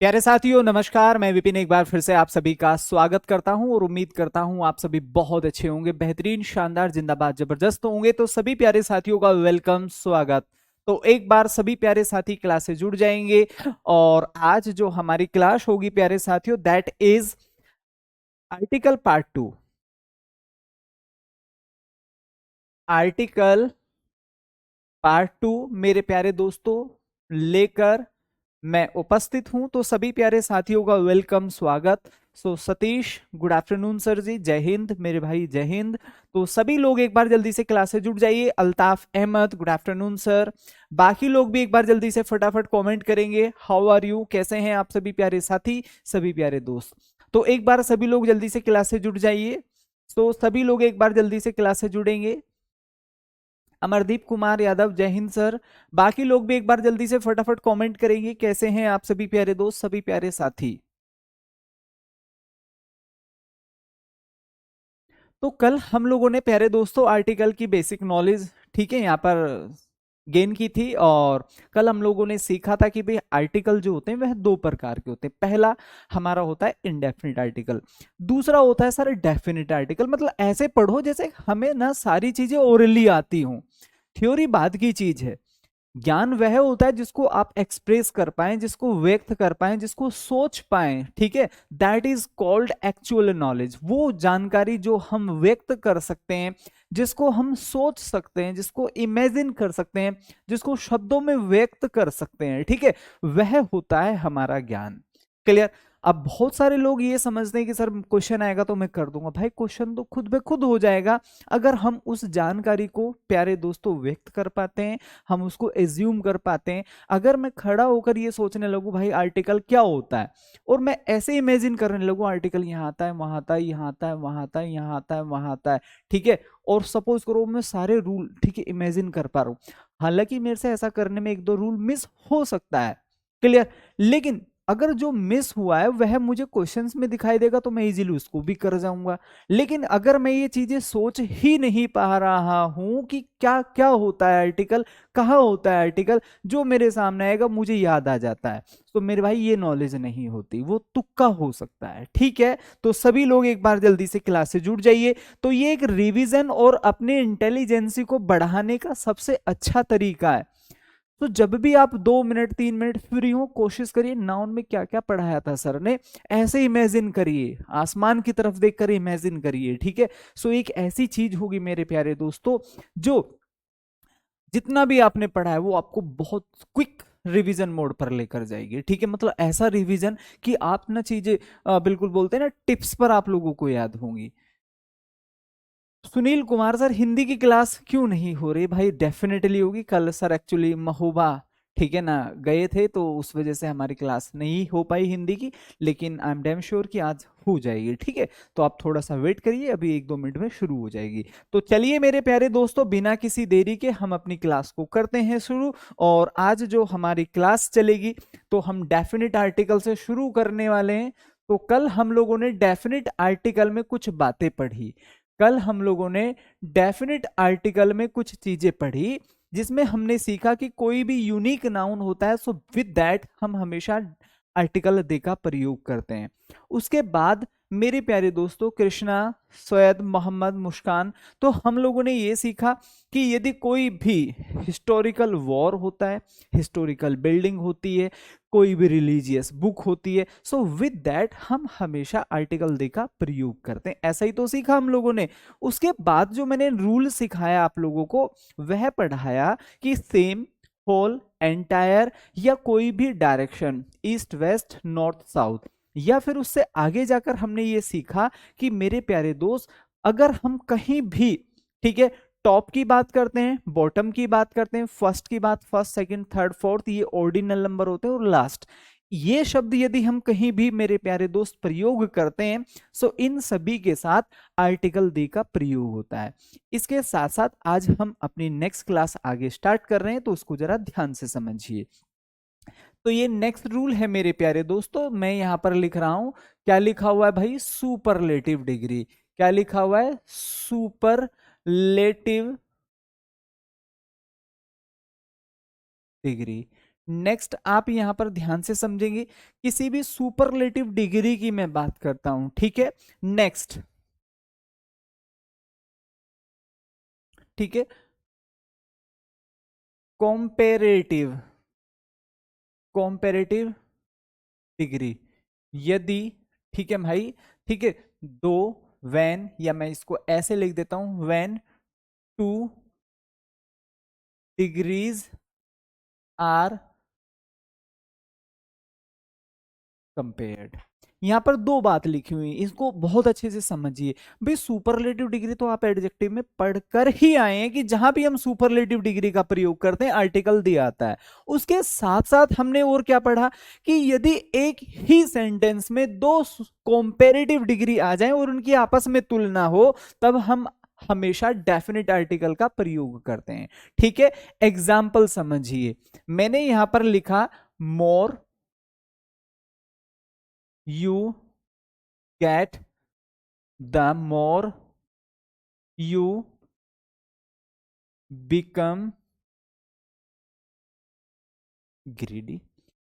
प्यारे साथियों नमस्कार। मैं विपिन एक बार फिर से आप सभी का स्वागत करता हूं और उम्मीद करता हूं आप सभी बहुत अच्छे होंगे, बेहतरीन, शानदार, जिंदाबाद, जबरदस्त होंगे। तो सभी प्यारे साथियों का वेलकम, स्वागत। तो एक बार सभी प्यारे साथी क्लास से जुड़ जाएंगे और आज जो हमारी क्लास होगी प्यारे साथियों, that is article part 2। Article part 2 मेरे प्यारे दोस्तों लेकर मैं उपस्थित हूं। तो सभी प्यारे साथियों का वेलकम, स्वागत। सतीश, गुड आफ्टरनून सर जी, जय हिंद मेरे भाई, जय हिंद। तो सभी लोग एक बार जल्दी से क्लास से जुड़ जाइए। Altaf Ahmad, good afternoon sir. बाकी लोग भी एक बार जल्दी से फटाफट कमेंट करेंगे। हाउ आर यू, कैसे हैं आप सभी प्यारे साथी, सभी प्यारे दोस्त। तो एक बार सभी लोग जल्दी से क्लास से जुड़ जाइए। तो सभी लोग एक बार जल्दी से क्लास से जुड़ेंगे। अमरदीप कुमार यादव, जय हिंद सर। बाकी लोग भी एक बार जल्दी से फटाफट कमेंट करेंगे, कैसे हैं आप सभी प्यारे दोस्त, सभी प्यारे साथी। तो कल हम लोगों ने प्यारे दोस्तों आर्टिकल की बेसिक नॉलेज, ठीक है, यहाँ पर गेन की थी। और कल हम लोगों ने सीखा था कि भाई आर्टिकल जो होते हैं वह दो प्रकार के होते हैं। पहला हमारा होता है इनडेफिनिट आर्टिकल, दूसरा होता है सर डेफिनिट आर्टिकल। मतलब ऐसे पढ़ो जैसे हमें ना सारी चीजें ओरली आती हों। थ्योरी बाद की चीज है, ज्ञान वह होता है जिसको आप एक्सप्रेस कर पाए, जिसको व्यक्त कर पाए, जिसको सोच पाए, ठीक है। That is called actual knowledge. वो जानकारी जो हम व्यक्त कर सकते हैं, जिसको हम सोच सकते हैं, जिसको इमेजिन कर सकते हैं, जिसको शब्दों में व्यक्त कर सकते हैं, ठीक है, वह होता है हमारा ज्ञान। क्लियर। अब बहुत सारे लोग ये समझते हैं कि सर क्वेश्चन आएगा तो मैं कर दूंगा। भाई क्वेश्चन तो खुद ब खुद हो जाएगा अगर हम उस जानकारी को प्यारे दोस्तों व्यक्त कर पाते हैं, हम उसको एज्यूम कर पाते हैं। अगर मैं खड़ा होकर ये सोचने लगूं भाई आर्टिकल क्या होता है, और मैं ऐसे इमेजिन करने लगूं आर्टिकल यहाँ आता है, वहां आता है, यहाँ आता है, वहां आता है, यहाँ आता है, वहां आता है, ठीक है। और सपोज करो मैं सारे रूल, ठीक है, इमेजिन कर पा रहा हूं। हालांकि मेरे से ऐसा करने में एक दो रूल मिस हो सकता है, क्लियर। लेकिन अगर जो मिस हुआ है वह मुझे क्वेश्चंस में दिखाई देगा तो मैं इजीली उसको भी कर जाऊंगा। लेकिन अगर मैं ये चीजें सोच ही नहीं पा रहा हूं कि क्या क्या होता है आर्टिकल, कहाँ होता है आर्टिकल, जो मेरे सामने आएगा मुझे याद आ जाता है, तो मेरे भाई ये नॉलेज नहीं होती, वो तुक्का हो सकता है, ठीक है। तो सभी लोग एक बार जल्दी से क्लास से जुड़ जाइए। तो ये एक रिवीजन और अपने इंटेलिजेंसी को बढ़ाने का सबसे अच्छा तरीका है। तो जब भी आप 2 मिनट 3 मिनट फ्री हो, कोशिश करिए नाउन में क्या क्या पढ़ाया था सर ने, ऐसे इमेजिन करिए, आसमान की तरफ देखकर इमेजिन करिए, ठीक है। सो एक ऐसी चीज होगी मेरे प्यारे दोस्तों, जो जितना भी आपने पढ़ा है वो आपको बहुत क्विक रिवीजन मोड पर लेकर जाएगी, ठीक है। मतलब ऐसा रिवीजन कि आप ना चीजें बिल्कुल बोलते हैं ना, टिप्स पर आप लोगों को याद होंगी। सुनील कुमार सर, हिंदी की क्लास क्यों नहीं हो रही भाई? डेफिनेटली होगी कल सर। एक्चुअली महोबा, ठीक है ना, गए थे तो उस वजह से हमारी क्लास नहीं हो पाई हिंदी की। लेकिन आई एम डैम श्योर कि आज हो जाएगी, ठीक है। तो आप थोड़ा सा वेट करिए, अभी 1-2 मिनट में शुरू हो जाएगी। तो चलिए मेरे प्यारे दोस्तों, बिना किसी देरी के हम अपनी क्लास को करते हैं शुरू। और आज जो हमारी क्लास चलेगी तो हम डेफिनिट आर्टिकल से शुरू करने वाले हैं। तो कल हम लोगों ने डेफिनिट आर्टिकल में कुछ बातें पढ़ी। कल हम लोगों ने डेफिनिट आर्टिकल में कुछ चीजें पढ़ी, जिसमें हमने सीखा कि कोई भी यूनिक नाउन होता है, सो विद दैट हम हमेशा आर्टिकल दे का प्रयोग करते हैं। उसके बाद मेरे प्यारे दोस्तों कृष्णा, सैयद, मोहम्मद, मुस्कान, तो हम लोगों ने ये सीखा कि यदि कोई भी हिस्टोरिकल वॉर होता है, हिस्टोरिकल बिल्डिंग होती है, कोई भी रिलीजियस बुक होती है, सो विद दैट हम हमेशा आर्टिकल दे का प्रयोग करते हैं। ऐसा ही तो सीखा हम लोगों ने। उसके बाद जो मैंने रूल सिखाया आप लोगों को, वह पढ़ाया कि सेम, होल, एंटायर, या कोई भी direction, east west north south, या फिर उससे आगे जाकर हमने ये सीखा कि मेरे प्यारे दोस्त, अगर हम कहीं भी, ठीक है, टॉप की बात करते हैं, बॉटम की बात करते हैं, फर्स्ट की बात, फर्स्ट सेकंड थर्ड फोर्थ, ये ऑर्डिनल नंबर होते हैं, और लास्ट, ये शब्द यदि हम कहीं भी मेरे प्यारे दोस्त प्रयोग करते हैं, सो इन सभी के साथ आर्टिकल दे का प्रयोग होता है। इसके साथ साथ आज हम अपनी नेक्स्ट क्लास आगे स्टार्ट कर रहे हैं, तो उसको जरा ध्यान से समझिए। तो ये नेक्स्ट रूल है मेरे प्यारे दोस्तों, मैं यहां पर लिख रहा हूं, क्या लिखा हुआ है भाई? Superlative degree. क्या लिखा हुआ है? Superlative degree. नेक्स्ट आप यहां पर ध्यान से समझेंगे, किसी भी सुपरलेटिव डिग्री की मैं बात करता हूं, ठीक है। नेक्स्ट, ठीक है, कॉम्पेरेटिव, कॉम्पेरेटिव डिग्री, यदि, ठीक है भाई, ठीक है, दो, व्हेन, या मैं इसको ऐसे लिख देता हूं, when two degrees are compared. यहां पर दो बात लिखी हुई, इसको बहुत अच्छे से समझिए भाई। सुपरलेटिव डिग्री तो आप एडजेक्टिव में पढ़कर ही आए हैं कि जहां भी हम सुपरलेटिव डिग्री का प्रयोग करते हैं आर्टिकल दिया आता है। उसके साथ साथ हमने और क्या पढ़ा कि यदि एक ही सेंटेंस में दो कंपैरेटिव डिग्री आ जाए और उनकी आपस में तुलना हो, तब हम हमेशा डेफिनेट आर्टिकल का प्रयोग करते हैं, ठीक है। एग्जाम्पल समझिए, मैंने यहां पर लिखा मोर you get, the more you become greedy।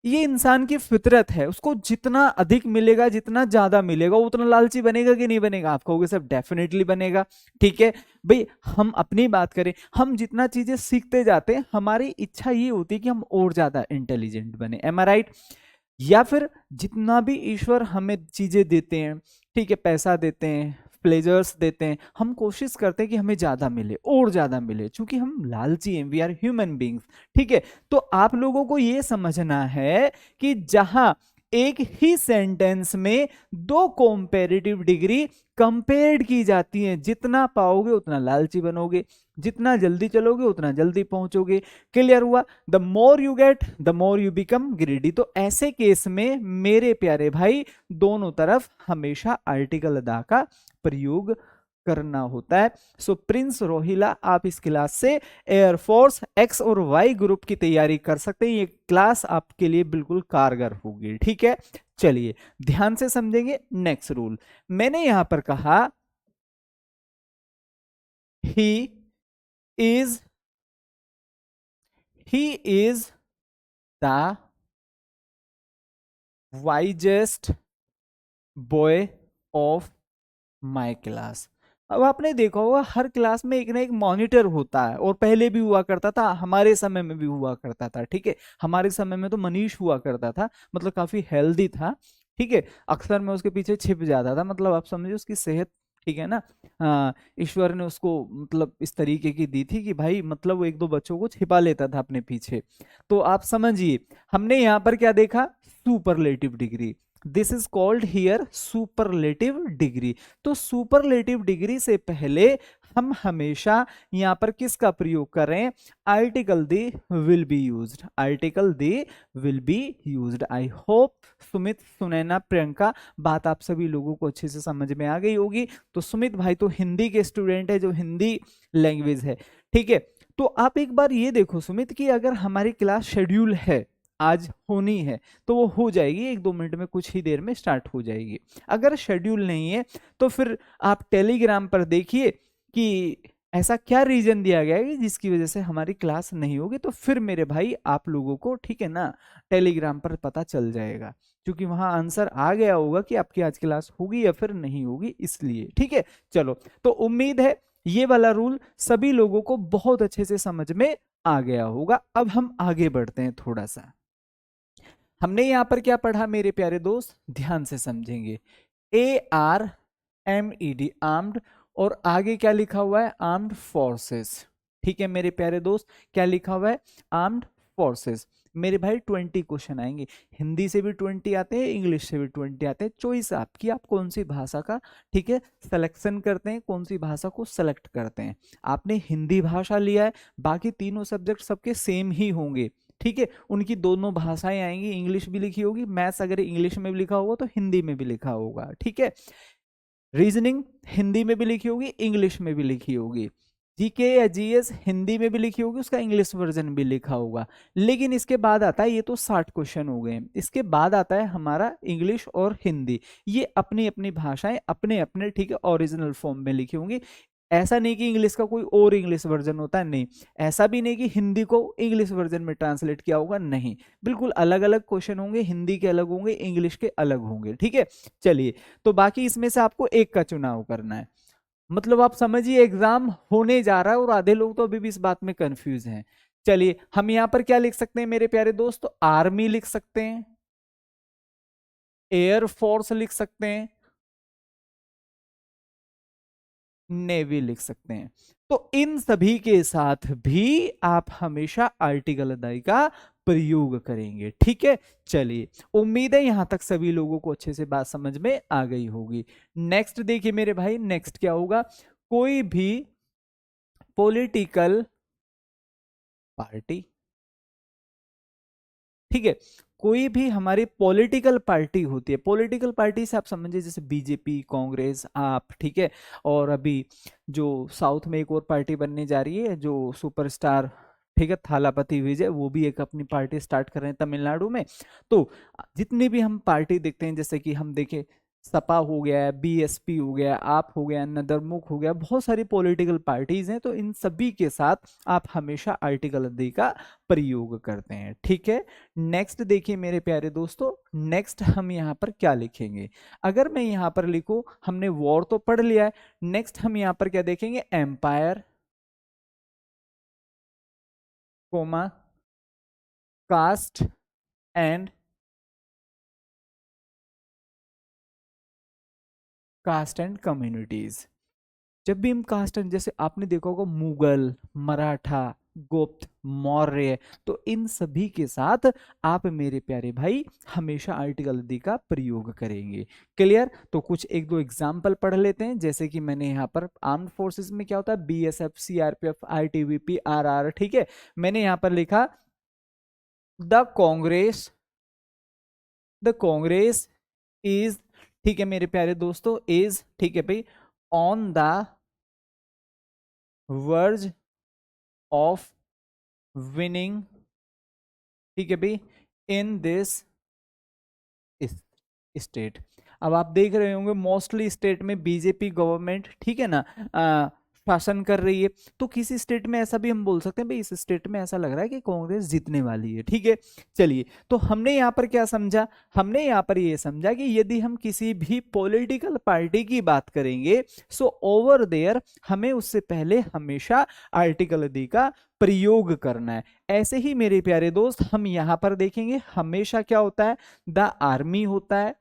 ये इंसान की फितरत है, उसको जितना अधिक मिलेगा, जितना ज्यादा मिलेगा, उतना लालची बनेगा कि नहीं बनेगा? आप कहोगे सब डेफिनेटली बनेगा, ठीक है भाई। हम अपनी बात करें, हम जितना चीजें सीखते जाते हैं, हमारी इच्छा ये होती है कि हम और ज्यादा इंटेलिजेंट बने, एम आई राइट? या फिर जितना भी ईश्वर हमें चीजें देते हैं, ठीक है, पैसा देते हैं, प्लेजर्स देते हैं, हम कोशिश करते हैं कि हमें ज्यादा मिले और ज्यादा मिले, क्योंकि हम लालची हैं, वी आर ह्यूमन बींग्स, ठीक है। तो आप लोगों को यह समझना है कि जहां एक ही सेंटेंस में दो कंपैरेटिव डिग्री कंपेयर्ड की जाती हैं, जितना पाओगे उतना लालची बनोगे, जितना जल्दी चलोगे उतना जल्दी पहुंचोगे। क्लियर हुआ? The more you get the more you become greedy. तो ऐसे केस में मेरे प्यारे भाई, दोनों तरफ हमेशा आर्टिकल अदा का प्रयोग करना होता है। सो प्रिंस रोहिला, आप इस क्लास से एयरफोर्स एक्स और वाई ग्रुप की तैयारी कर सकते हैं। ये क्लास आपके लिए बिल्कुल कारगर होगी, ठीक है। चलिए ध्यान से समझेंगे। नेक्स्ट रूल, मैंने यहां पर कहा he is the wisest boy of my class. अब आपने देखा होगा हर क्लास में एक ना एक मॉनिटर होता है, और पहले भी हुआ करता था, हमारे समय में भी हुआ करता था, ठीक है। हमारे समय में तो मनीष हुआ करता था, मतलब काफी हेल्दी था, ठीक है। अक्सर मैं उसके पीछे छिप जाता था, मतलब आप समझिए उसकी सेहत, ठीक है ना। ईश्वर ने उसको मतलब इस तरीके की दी थी कि भाई मतलब वो एक दो बच्चों को छिपा लेता था अपने पीछे। तो आप समझिए, हमने यहां पर क्या देखा? Superlative degree. This is called here superlative degree. तो सुपरलेटिव डिग्री से पहले हम हमेशा यहां पर किसका प्रयोग कर रहे हैं? Article the will be used, article the will be used. I hope Sumit, Sunaina, Priyanka, बात आप सभी लोगों को अच्छे से समझ में आ गई होगी। तो सुमित भाई तो हिंदी के स्टूडेंट है, जो हिंदी लैंग्वेज है, ठीक है। तो आप एक बार ये देखो सुमित कि अगर हमारी क्लास शेड्यूल है, आज होनी है, तो वो हो जाएगी, एक दो मिनट में, कुछ ही देर में स्टार्ट हो जाएगी। अगर शेड्यूल नहीं है तो फिर आप टेलीग्राम पर देखिए कि ऐसा क्या रीजन दिया गया है कि जिसकी वजह से हमारी क्लास नहीं होगी। तो फिर मेरे भाई आप लोगों को, ठीक है ना, टेलीग्राम पर पता चल जाएगा, क्योंकि वहां आंसर आ गया होगा कि आपकी आज क्लास होगी या फिर नहीं होगी, इसलिए, ठीक है। चलो, तो उम्मीद है ये वाला रूल सभी लोगों को बहुत अच्छे से समझ में आ गया होगा। अब हम आगे बढ़ते हैं थोड़ा सा। हमने यहां पर क्या पढ़ा मेरे प्यारे दोस्त? ध्यान से समझेंगे। ARMED, आर्म्ड, और आगे क्या लिखा हुआ है? आर्म्ड फोर्सेस, ठीक है मेरे प्यारे दोस्त, क्या लिखा हुआ है? Armed forces. मेरे भाई 20 क्वेश्चन आएंगे, हिंदी से भी 20 आते हैं, इंग्लिश से भी 20 आते हैं। चॉइस आपकी, आप कौन सी भाषा का, ठीक है, सिलेक्शन करते हैं, कौन सी भाषा को सेलेक्ट करते हैं। आपने हिंदी भाषा लिया है, बाकी तीनों सब्जेक्ट सबके सेम ही होंगे, ठीक है। उनकी दोनों भाषाएं आएंगी, इंग्लिश भी लिखी होगी, मैथ्स अगर इंग्लिश में भी लिखा होगा तो हिंदी में भी लिखा होगा, ठीक है। रीजनिंग हिंदी में भी लिखी होगी, इंग्लिश में भी लिखी होगी। जीके या जीएस हिंदी में भी लिखी होगी, उसका इंग्लिश वर्जन भी लिखा होगा। लेकिन इसके बाद आता है, ये तो 60 क्वेश्चन हो गए, इसके बाद आता है हमारा इंग्लिश और हिंदी। ये अपनी अपनी भाषाएं अपने अपने, ठीक है, ओरिजिनल फॉर्म में लिखी होंगी। ऐसा नहीं कि इंग्लिश का कोई और इंग्लिश वर्जन होता है, नहीं। ऐसा भी नहीं कि हिंदी को इंग्लिश वर्जन में ट्रांसलेट किया होगा, नहीं। बिल्कुल अलग अलग क्वेश्चन होंगे, हिंदी के अलग होंगे, इंग्लिश के अलग होंगे, ठीक है। चलिए, तो बाकी इसमें से आपको एक का चुनाव करना है। मतलब आप समझिए एग्जाम होने जा रहा है और आधे लोग तो अभी भी इस बात में कंफ्यूज हैं। चलिए, हम यहां पर क्या लिख सकते हैं मेरे प्यारे दोस्त? आर्मी लिख सकते हैं, एयर फोर्स लिख सकते हैं, नेवी लिख सकते हैं। तो इन सभी के साथ भी आप हमेशा आर्टिकल अदाई का प्रयोग करेंगे, ठीक है। चलिए, उम्मीद है यहां तक सभी लोगों को अच्छे से बात समझ में आ गई होगी। नेक्स्ट देखिए मेरे भाई, नेक्स्ट क्या होगा? कोई भी पॉलिटिकल पार्टी, ठीक है, कोई भी हमारी पॉलिटिकल पार्टी होती है, पॉलिटिकल पार्टी से आप समझिए जैसे बीजेपी, कांग्रेस, आप, ठीक है। और अभी जो साउथ में एक और पार्टी बनने जा रही है, जो सुपरस्टार, ठीक है, थालापति विजय, वो भी एक अपनी पार्टी स्टार्ट कर रहे हैं तमिलनाडु में। तो जितनी भी हम पार्टी देखते हैं, जैसे कि हम देखें, सपा हो गया, बीएसपी हो गया, आप हो गया, नदरमुख हो गया, बहुत सारी पॉलिटिकल पार्टीज हैं। तो इन सभी के साथ आप हमेशा आर्टिकल डी का प्रयोग करते हैं, ठीक है। नेक्स्ट देखिए मेरे प्यारे दोस्तों, नेक्स्ट हम यहाँ पर क्या लिखेंगे? अगर मैं यहाँ पर लिखूं, हमने वॉर तो पढ़ लिया है, नेक्स्ट हम यहाँ पर क्या देखेंगे? Empire, comma, caste and communities. जब भी हम कास्ट एंड, जैसे आपने देखा होगा मुगल, मराठा, गुप्त, मौर्य, तो इन सभी के साथ आप मेरे प्यारे भाई हमेशा आर्टिकल दी का प्रयोग करेंगे। क्लियर? तो कुछ एक दो एग्जाम्पल पढ़ लेते हैं। जैसे कि मैंने यहाँ पर आर्म्ड फोर्सेस में क्या होता है? बीएसएफ, सीआरपीएफ, आईटीबीपी, आरआर, ठीक है। मैंने यहाँ पर लिखा the Congress, the Congress is, ठीक है मेरे प्यारे दोस्तों, इज, ठीक है भाई, on the verge of winning, ठीक है भाई, इन दिस स्टेट। अब आप देख रहे होंगे मोस्टली स्टेट में बीजेपी गवर्नमेंट, ठीक है ना, शासन कर रही है। तो किसी स्टेट में ऐसा भी हम बोल सकते हैं भाई, इस स्टेट में ऐसा लग रहा है कि कांग्रेस जीतने वाली है, ठीक है। चलिए, तो हमने यहाँ पर क्या समझा? हमने यहाँ पर ये समझा कि यदि हम किसी भी पॉलिटिकल पार्टी की बात करेंगे, सो ओवर देयर हमें उससे पहले हमेशा आर्टिकल डी का प्रयोग करना है। ऐसे ही मेरे प्यारे दोस्त हम यहां पर देखेंगे, हमेशा क्या होता है? द आर्मी होता है,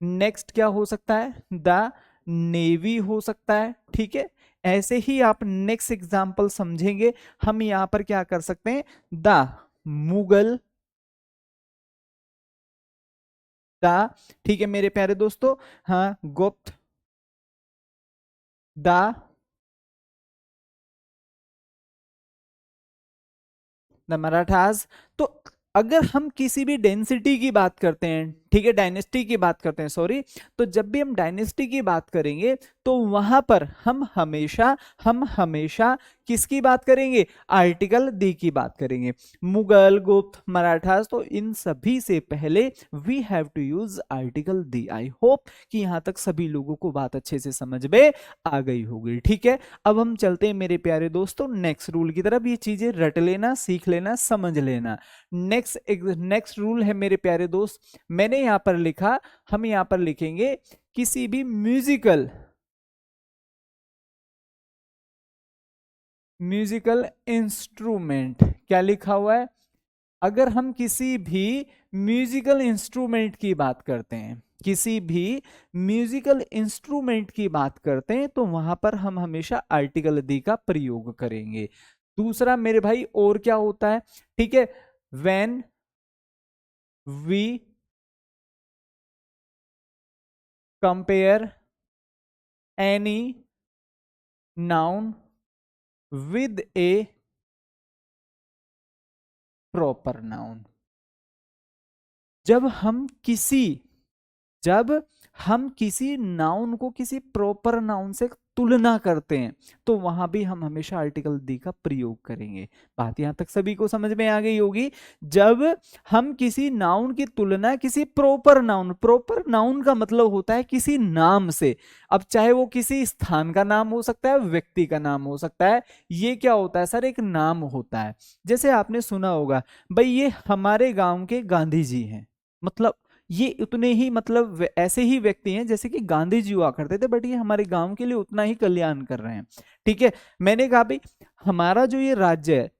नेक्स्ट क्या हो सकता है? द नेवी हो सकता है, ठीक है। ऐसे ही आप नेक्स्ट एग्जांपल समझेंगे, हम यहां पर क्या कर सकते हैं? द मुगल, द, ठीक है मेरे प्यारे दोस्तों, हाँ, गुप्त, द मराठास। तो अगर हम किसी भी डेंसिटी की बात करते हैं, ठीक है, डायनेस्टी की बात करते हैं, सॉरी, तो जब भी हम डायनेस्टी की बात करेंगे, तो वहां पर हम हमेशा किसकी बात करेंगे? आर्टिकल डी की बात करेंगे। मुगल, गुप्त, मराठास, तो इन सभी से पहले we have to use article the. I hope कि यहां तक सभी लोगों को बात अच्छे से समझ में आ गई होगी, ठीक है। अब हम चलते हैं मेरे प्यारे दोस्तों नेक्स्ट रूल की तरफ। ये चीजें रट लेना, सीख लेना, समझ लेना। नेक्स्ट रूल है मेरे प्यारे दोस्त, मैंने यहां पर लिखा, हम यहां पर लिखेंगे किसी भी म्यूजिकल इंस्ट्रूमेंट, क्या लिखा हुआ है? अगर हम किसी भी म्यूजिकल इंस्ट्रूमेंट की बात करते हैं, किसी भी म्यूजिकल इंस्ट्रूमेंट की बात करते हैं, तो वहां पर हम हमेशा आर्टिकल दी का प्रयोग करेंगे। दूसरा मेरे भाई और क्या होता है? ठीक है, when we compare any noun with a proper noun. जब हम किसी जब हम किसी नाउन को किसी प्रॉपर नाउन से तुलना करते हैं तो वहां भी हम हमेशा आर्टिकल दी का प्रयोग करेंगे। बात यहां तक सभी को समझ में आ गई होगी। जब हम किसी नाउन की तुलना किसी प्रॉपर नाउन का मतलब होता है किसी नाम से। अब चाहे वो किसी स्थान का नाम हो सकता है, व्यक्ति का नाम हो सकता है, ये क्या होता है सर, एक नाम होता है। जैसे आपने सुना होगा, भाई ये हमारे गांव के गांधी जी हैं, मतलब ये उतने ही मतलब ऐसे ही व्यक्ति हैं जैसे कि गांधी जी हुआ करते थे, बट ये हमारे गांव के लिए उतना ही कल्याण कर रहे हैं। ठीक है, मैंने कहा भाई हमारा जो ये राज्य है,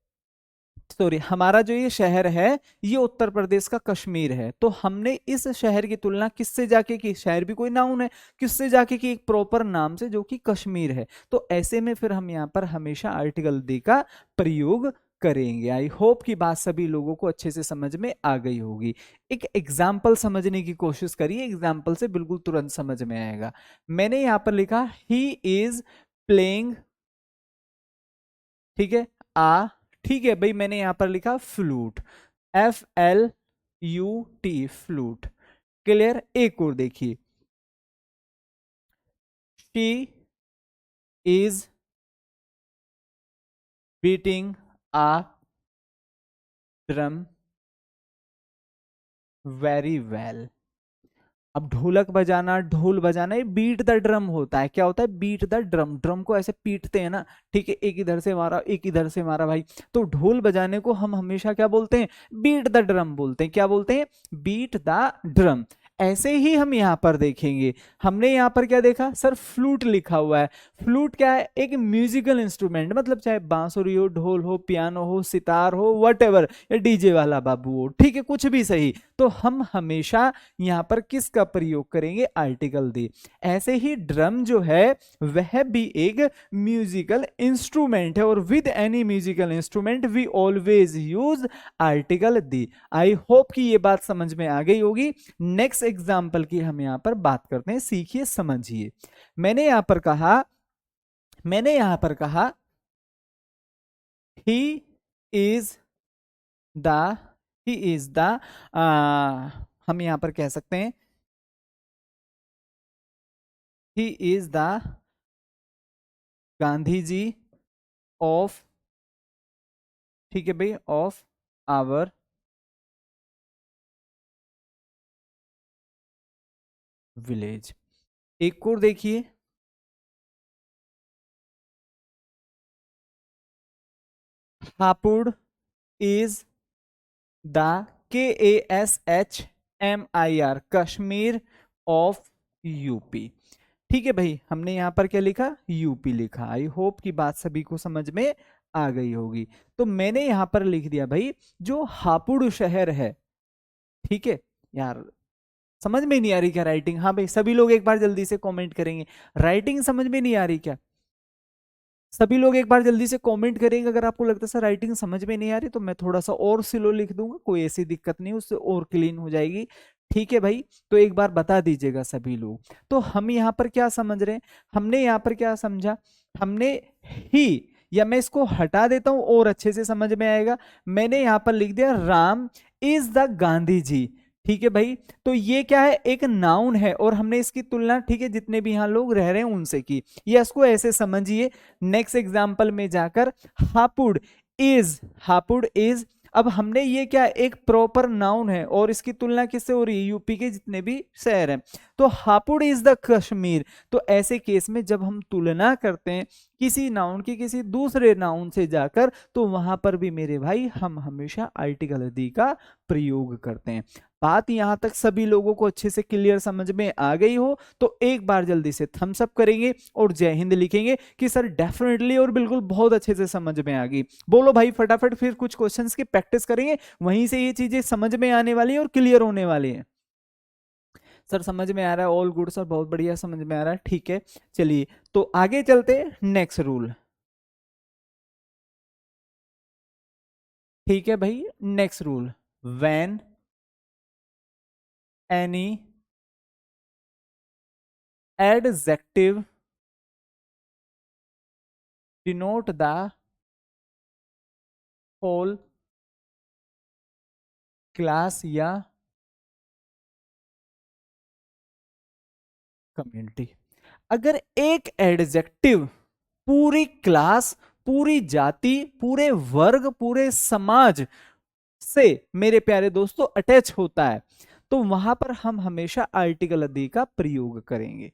सॉरी हमारा जो ये शहर है, ये उत्तर प्रदेश का कश्मीर है, तो हमने इस शहर की तुलना किससे जाके की, शहर भी कोई नाउन है, किससे जाके की, एक प्रॉपर नाम से जो कि कश्मीर है। तो ऐसे में फिर हम यहाँ पर हमेशा आर्टिकल दी का प्रयोग करेंगे। आई होप कि बात सभी लोगों को अच्छे से समझ में आ गई होगी। एक एग्जाम्पल समझने की कोशिश करिए, एग्जाम्पल से बिल्कुल तुरंत समझ में आएगा। मैंने यहां पर लिखा ही इज प्लेइंग, ठीक है, आ, ठीक है भाई, मैंने यहां पर लिखा फ्लूट, FLUT, फ्लूट। क्लियर, एक और देखिए, she is beating a drum very well. अब ढोलक बजाना, ढोल बजाना, ये बीट द ड्रम होता है। क्या होता है, बीट द ड्रम, ड्रम को ऐसे पीटते हैं ना, ठीक है, एक इधर से मारा एक इधर से मारा भाई। तो ढोल बजाने को हम हमेशा क्या बोलते हैं, बीट द ड्रम बोलते हैं। क्या बोलते हैं, बीट द ड्रम। ऐसे ही हम यहां पर देखेंगे, हमने यहां पर क्या देखा सर, फ्लूट लिखा हुआ है। फ्लूट क्या है, एक म्यूजिकल इंस्ट्रूमेंट, मतलब चाहे बांसुरी हो, ढोल हो, पियानो हो, सितार हो, वटेवर, या डीजे वाला बाबू हो, ठीक है, कुछ भी सही। तो हम हमेशा यहां पर किसका प्रयोग करेंगे, आर्टिकल दी। ऐसे ही ड्रम जो है वह भी एक म्यूजिकल इंस्ट्रूमेंट है, और with any musical instrument we always use article the. I hope कि ये बात समझ में आ गई होगी। नेक्स्ट एग्जाम्पल की हम यहां पर बात करते हैं, सीखिए समझिए। मैंने यहां पर कहा, मैंने यहां पर कहा he is the, he is the, हम यहां पर कह सकते हैं he is the Gandhi ji of, ठीक है भाई, ऑफ आवर विलेज। एक और देखिए, Hapur is the, KASHMIR, Kashmir of UP. ठीक है भाई, हमने यहां पर क्या लिखा, यूपी लिखा। आई होप की बात सभी को समझ में आ गई होगी। तो मैंने यहां पर लिख दिया भाई, जो हापुड़ शहर है, ठीक है यार, समझ में नहीं आ रही क्या राइटिंग, हाँ भाई सभी लोग एक बार जल्दी से कमेंट करेंगे, राइटिंग समझ में नहीं आ रही क्या, सभी लोग एक बार जल्दी से कमेंट करेंगे। अगर आपको लगता है सर राइटिंग समझ में नहीं आ रही, तो मैं थोड़ा सा और स्लो लिख दूंगा, कोई ऐसी दिक्कत नहीं, उससे और क्लीन हो जाएगी। ठीक है भाई, तो एक बार बता दीजिएगा सभी लोग। तो हम यहाँ पर क्या समझ रहे हैं, हमने यहाँ पर क्या समझा, हमने ही, या मैं इसको हटा देता हूं और अच्छे से समझ में आएगा, मैंने यहाँ पर लिख दिया राम इज द गांधी जी। ठीक है भाई, तो ये क्या है, एक नाउन है, और हमने इसकी तुलना, ठीक है, जितने भी यहाँ लोग रह रहे हैं उनसे की। या इसको ऐसे समझिए, नेक्स्ट एग्जाम्पल में जाकर, हापुड़ इज, हापुड़ इज, अब हमने ये क्या, एक प्रॉपर नाउन है, और इसकी तुलना किससे हो रही है, यूपी के जितने भी शहर हैं, तो हापुड़ इज द कश्मीर। तो ऐसे केस में जब हम तुलना करते हैं किसी नाउन की किसी दूसरे नाउन से जाकर, तो वहां पर भी मेरे भाई हम हमेशा आर्टिकल दी का प्रयोग करते हैं। बात यहां तक सभी लोगों को अच्छे से क्लियर समझ में आ गई हो तो एक बार जल्दी से थम्स अप करेंगे और जय हिंद लिखेंगे कि सर डेफिनेटली और बिल्कुल बहुत अच्छे से समझ में आ गई। बोलो भाई फटाफट, फिर कुछ क्वेश्चंस की प्रैक्टिस करेंगे, वहीं से ये चीजें समझ में आने वाली है और क्लियर होने वाली है। सर समझ में आ रहा है, ऑल गुड सर, बहुत बढ़िया समझ में आ रहा है, ठीक है। चलिए तो आगे चलते नेक्स्ट रूल। ठीक है भाई, next rule, when any adjective denote the whole class या कम्युनिटी। अगर एक एडजेक्टिव पूरी क्लास, पूरी जाति, पूरे वर्ग, पूरे समाज से मेरे प्यारे दोस्तों अटैच होता है, तो वहां पर हम हमेशा आर्टिकल दी का प्रयोग करेंगे।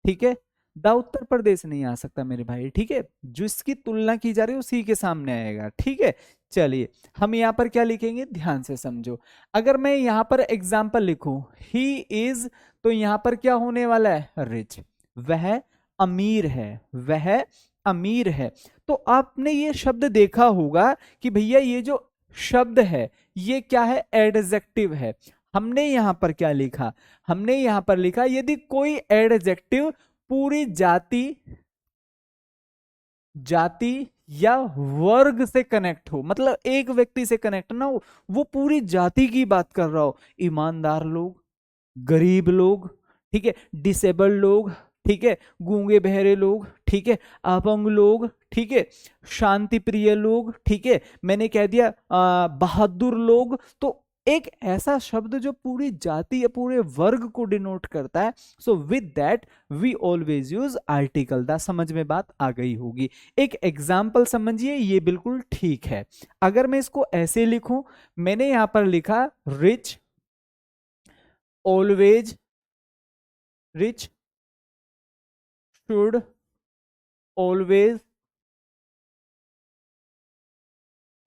ठीक है, द उत्तर प्रदेश नहीं आ सकता मेरे भाई। ठीक है, जिसकी तुलना की जा रही है उसी के सामने आएगा। ठीक है, चलिए हम यहां पर क्या लिखेंगे, ध्यान से समझो। अगर मैं यहां पर एग्जाम्पल लिखूं, ही इज, तो यहां पर क्या होने वाला है, रिच, वह अमीर है, वह अमीर है। तो आपने ये शब्द देखा होगा कि भैया ये जो शब्द है ये क्या है, एडजेक्टिव है। हमने यहां पर क्या लिखा, हमने यहां पर लिखा यदि कोई एडजेक्टिव पूरी जाति, जाति या वर्ग से कनेक्ट हो, मतलब एक व्यक्ति से कनेक्ट ना हो, वो पूरी जाति की बात कर रहा हो, ईमानदार लोग, गरीब लोग, ठीक है, डिसेबल्ड लोग, ठीक है, गूंगे बहरे लोग, ठीक है, अपंग लोग, ठीक है, शांति प्रिय लोग, ठीक है, मैंने कह दिया बहादुर लोग। तो एक ऐसा शब्द जो पूरी जाति या पूरे वर्ग को डिनोट करता है, so with that we always use article the. समझ में बात आ गई होगी। एक एग्जाम्पल समझिए, ये बिल्कुल ठीक है। अगर मैं इसको ऐसे लिखूं, मैंने यहां पर लिखा rich always, rich should always,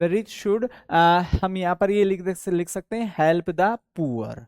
rich should, हम यहां पर ये लिख सकते हैं हेल्प द पुअर।